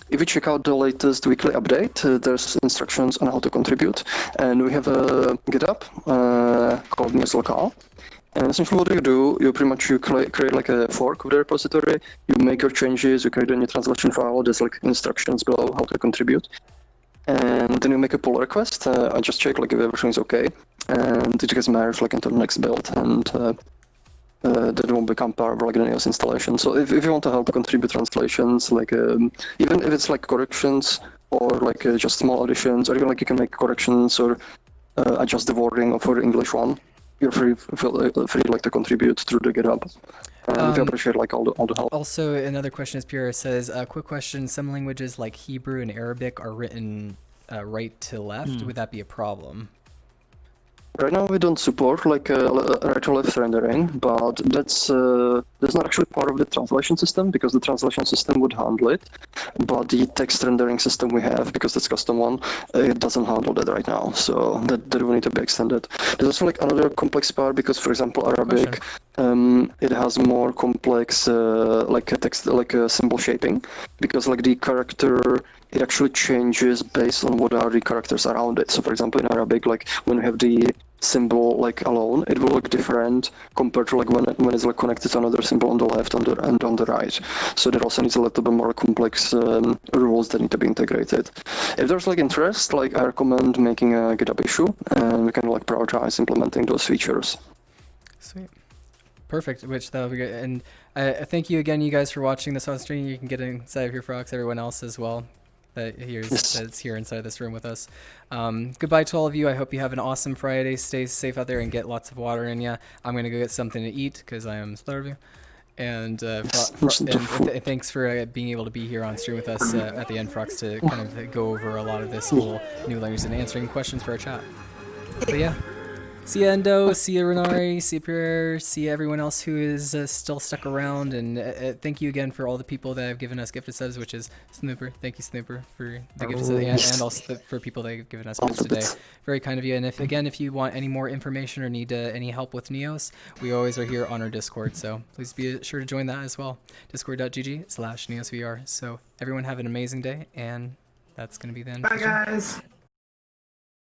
S9: if you check out the latest weekly update, there's instructions on how to contribute, and we have a Github called Neos Locale. And essentially what you do, you pretty much create like a fork of the repository, you make your changes, you create a new translation file, there's like instructions below how to contribute. And then you make a pull request, I just check like if everything's okay, and it gets merged like into the next build, and that won't become part of like the Neos installation. So if you want to help contribute translations, like even if it's like corrections, or like just small additions, or even like you can make corrections or adjust the wording for the English one, you're free like to contribute through the GitHub. We appreciate like all the help.
S1: Also, another question is Pierre says, quick question: some languages like Hebrew and Arabic are written right to left. Would that be a problem?
S9: Right now we don't support like right to left rendering, but that's not actually part of the translation system, because the translation system would handle it, but the text rendering system we have, because it's custom one, it doesn't handle that right now, so that will need to be extended. There's also like another complex part, because for example Arabic, it has more complex like a text, like a symbol shaping, because like the character, it actually changes based on what are the characters around it. So for example in Arabic, like when we have the symbol like alone, it will look different compared to like when it's like connected to another symbol on the left and on the right. So that also needs a little bit more complex rules that need to be integrated. If there's like interest, like I recommend making a GitHub issue, and we can like prioritize implementing those features.
S1: Sweet. Perfect, which that'll be good. And thank you again, you guys, for watching this on stream. You can get inside of here, Frogs, everyone else as well that's here inside this room with us. Goodbye to all of you. I hope you have an awesome Friday. Stay safe out there and get lots of water in you. I'm going to go get something to eat because I am starving. And thanks for being able to be here on stream with us at the end, Frogs, to kind of go over a lot of this whole new language and answering questions for our chat. But yeah. See ya, Endo, see ya, Renari, see ya, Pierre, see ya, everyone else who is still stuck around, and thank you again for all the people that have given us gifted subs, which is Snooper. Thank you, Snooper, for the gifted subs, and also for people that have given us gifts today. Very kind of you, and if you want any more information or need any help with Neos, we always are here on our Discord, so please be sure to join that as well, discord.gg/NeosVR. So everyone have an amazing day, and that's going to be the end.
S8: Bye, guys.